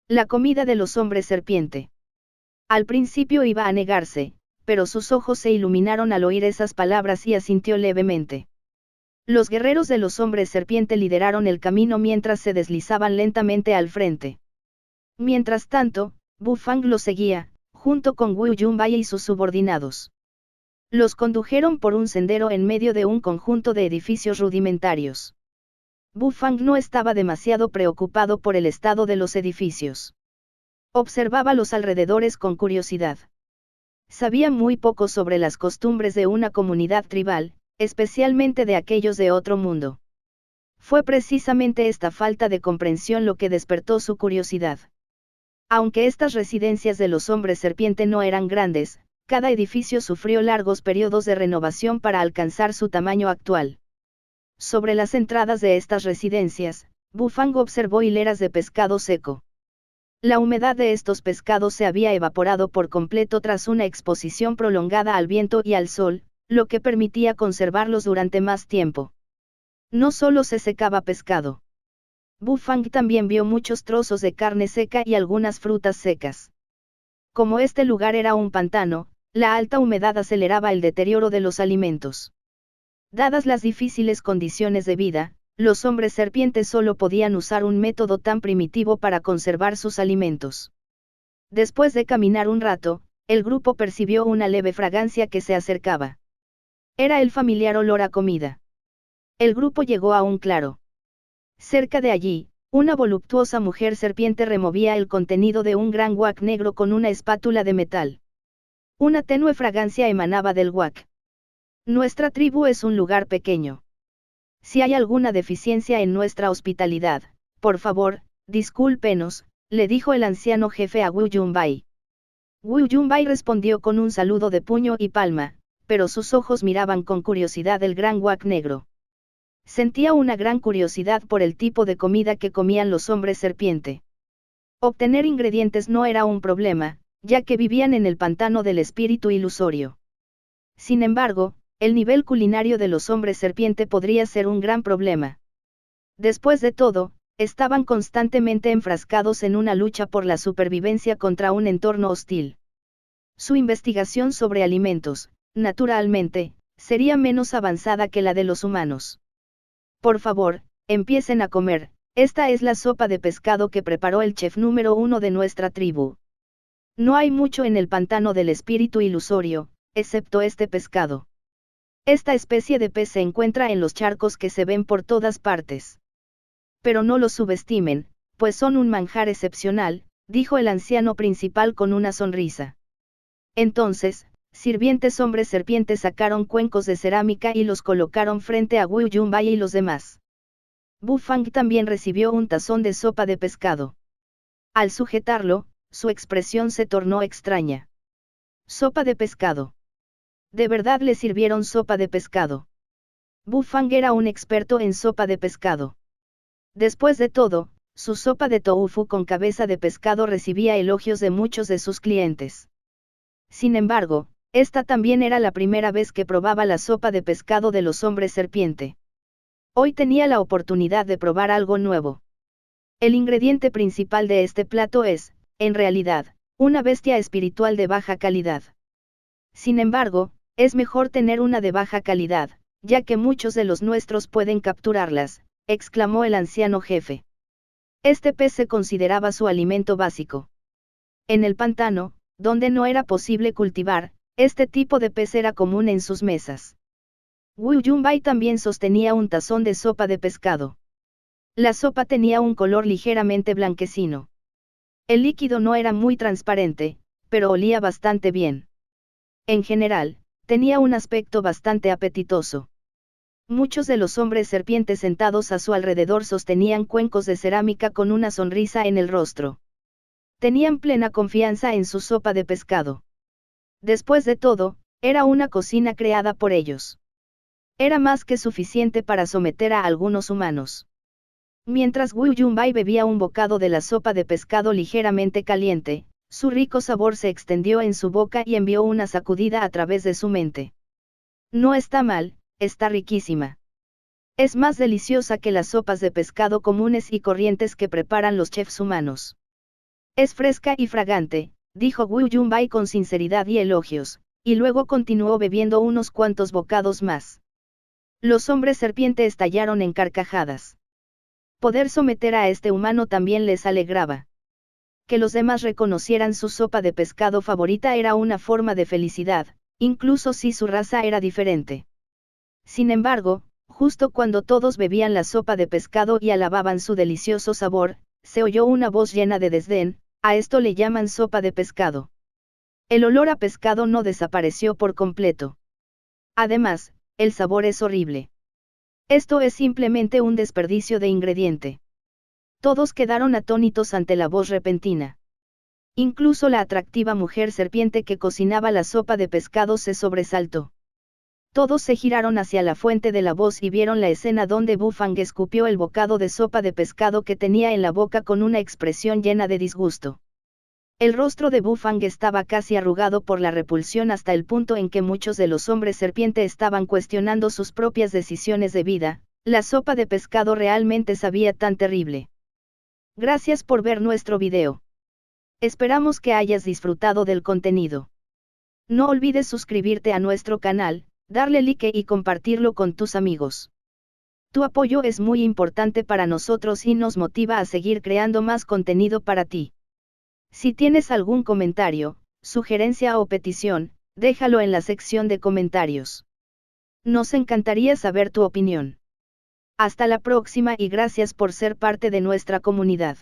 La comida de los hombres serpiente. Al principio iba a negarse, pero sus ojos se iluminaron al oír esas palabras y asintió levemente. Los guerreros de los hombres serpiente lideraron el camino mientras se deslizaban lentamente al frente. Mientras tanto, Bu Fang lo seguía, junto con Wu Yunbai y sus subordinados. Los condujeron por un sendero en medio de un conjunto de edificios rudimentarios. Bu Fang no estaba demasiado preocupado por el estado de los edificios. Observaba los alrededores con curiosidad. Sabía muy poco sobre las costumbres de una comunidad tribal, especialmente de aquellos de otro mundo. Fue precisamente esta falta de comprensión lo que despertó su curiosidad. Aunque estas residencias de los hombres serpiente no eran grandes, cada edificio sufrió largos periodos de renovación para alcanzar su tamaño actual. Sobre las entradas de estas residencias, Bu Fang observó hileras de pescado seco. La humedad de estos pescados se había evaporado por completo tras una exposición prolongada al viento y al sol, lo que permitía conservarlos durante más tiempo. No solo se secaba pescado. Bu Fang también vio muchos trozos de carne seca y algunas frutas secas. Como este lugar era un pantano, la alta humedad aceleraba el deterioro de los alimentos. Dadas las difíciles condiciones de vida, los hombres serpientes solo podían usar un método tan primitivo para conservar sus alimentos. Después de caminar un rato, el grupo percibió una leve fragancia que se acercaba. Era el familiar olor a comida. El grupo llegó a un claro. Cerca de allí, una voluptuosa mujer serpiente removía el contenido de un gran wok negro con una espátula de metal. Una tenue fragancia emanaba del wok. Nuestra tribu es un lugar pequeño. Si hay alguna deficiencia en nuestra hospitalidad, por favor, discúlpenos, le dijo el anciano jefe a Wu Yunbai. Wu Yunbai respondió con un saludo de puño y palma, pero sus ojos miraban con curiosidad el gran wok negro. Sentía una gran curiosidad por el tipo de comida que comían los hombres serpiente. Obtener ingredientes no era un problema, ya que vivían en el pantano del espíritu ilusorio. Sin embargo, el nivel culinario de los hombres serpiente podría ser un gran problema. Después de todo, estaban constantemente enfrascados en una lucha por la supervivencia contra un entorno hostil. Su investigación sobre alimentos, naturalmente, sería menos avanzada que la de los humanos. Por favor, empiecen a comer, esta es la sopa de pescado que preparó el chef número 1 de nuestra tribu. No hay mucho en el pantano del espíritu ilusorio, excepto este pescado. Esta especie de pez se encuentra en los charcos que se ven por todas partes. Pero no los subestimen, pues son un manjar excepcional, dijo el anciano principal con una sonrisa. Entonces, sirvientes hombres serpientes sacaron cuencos de cerámica y los colocaron frente a Wu Yunbai y los demás. Bu Fang también recibió un tazón de sopa de pescado. Al sujetarlo, su expresión se tornó extraña. Sopa de pescado. ¿De verdad le sirvieron sopa de pescado? Bu Fang era un experto en sopa de pescado. Después de todo, su sopa de tofu con cabeza de pescado recibía elogios de muchos de sus clientes. Sin embargo, esta también era la primera vez que probaba la sopa de pescado de los hombres serpiente. Hoy tenía la oportunidad de probar algo nuevo. El ingrediente principal de este plato es, en realidad, una bestia espiritual de baja calidad. Sin embargo, es mejor tener una de baja calidad, ya que muchos de los nuestros pueden capturarlas, exclamó el anciano jefe. Este pez se consideraba su alimento básico. En el pantano, donde no era posible cultivar, este tipo de pez era común en sus mesas. Wu Yunbai también sostenía un tazón de sopa de pescado. La sopa tenía un color ligeramente blanquecino. El líquido no era muy transparente, pero olía bastante bien. En general, tenía un aspecto bastante apetitoso. Muchos de los hombres serpientes sentados a su alrededor sostenían cuencos de cerámica con una sonrisa en el rostro. Tenían plena confianza en su sopa de pescado. Después de todo, era una cocina creada por ellos. Era más que suficiente para someter a algunos humanos. Mientras Wu Yunbai bebía un bocado de la sopa de pescado ligeramente caliente, su rico sabor se extendió en su boca y envió una sacudida a través de su mente. No está mal, está riquísima. Es más deliciosa que las sopas de pescado comunes y corrientes que preparan los chefs humanos. Es fresca y fragante, dijo Wu Yunbai con sinceridad y elogios, y luego continuó bebiendo unos cuantos bocados más. Los hombres serpiente estallaron en carcajadas. Poder someter a este humano también les alegraba. Que los demás reconocieran su sopa de pescado favorita era una forma de felicidad, incluso si su raza era diferente. Sin embargo, justo cuando todos bebían la sopa de pescado y alababan su delicioso sabor, se oyó una voz llena de desdén: a esto le llaman sopa de pescado. El olor a pescado no desapareció por completo. Además, el sabor es horrible. Esto es simplemente un desperdicio de ingrediente. Todos quedaron atónitos ante la voz repentina. Incluso la atractiva mujer serpiente que cocinaba la sopa de pescado se sobresaltó. Todos se giraron hacia la fuente de la voz y vieron la escena donde Bufang escupió el bocado de sopa de pescado que tenía en la boca con una expresión llena de disgusto. El rostro de Bufang estaba casi arrugado por la repulsión hasta el punto en que muchos de los hombres serpiente estaban cuestionando sus propias decisiones de vida. La sopa de pescado realmente sabía tan terrible. Gracias por ver nuestro video. Esperamos que hayas disfrutado del contenido. No olvides suscribirte a nuestro canal, darle like y compartirlo con tus amigos. Tu apoyo es muy importante para nosotros y nos motiva a seguir creando más contenido para ti. Si tienes algún comentario, sugerencia o petición, déjalo en la sección de comentarios. Nos encantaría saber tu opinión. Hasta la próxima y gracias por ser parte de nuestra comunidad.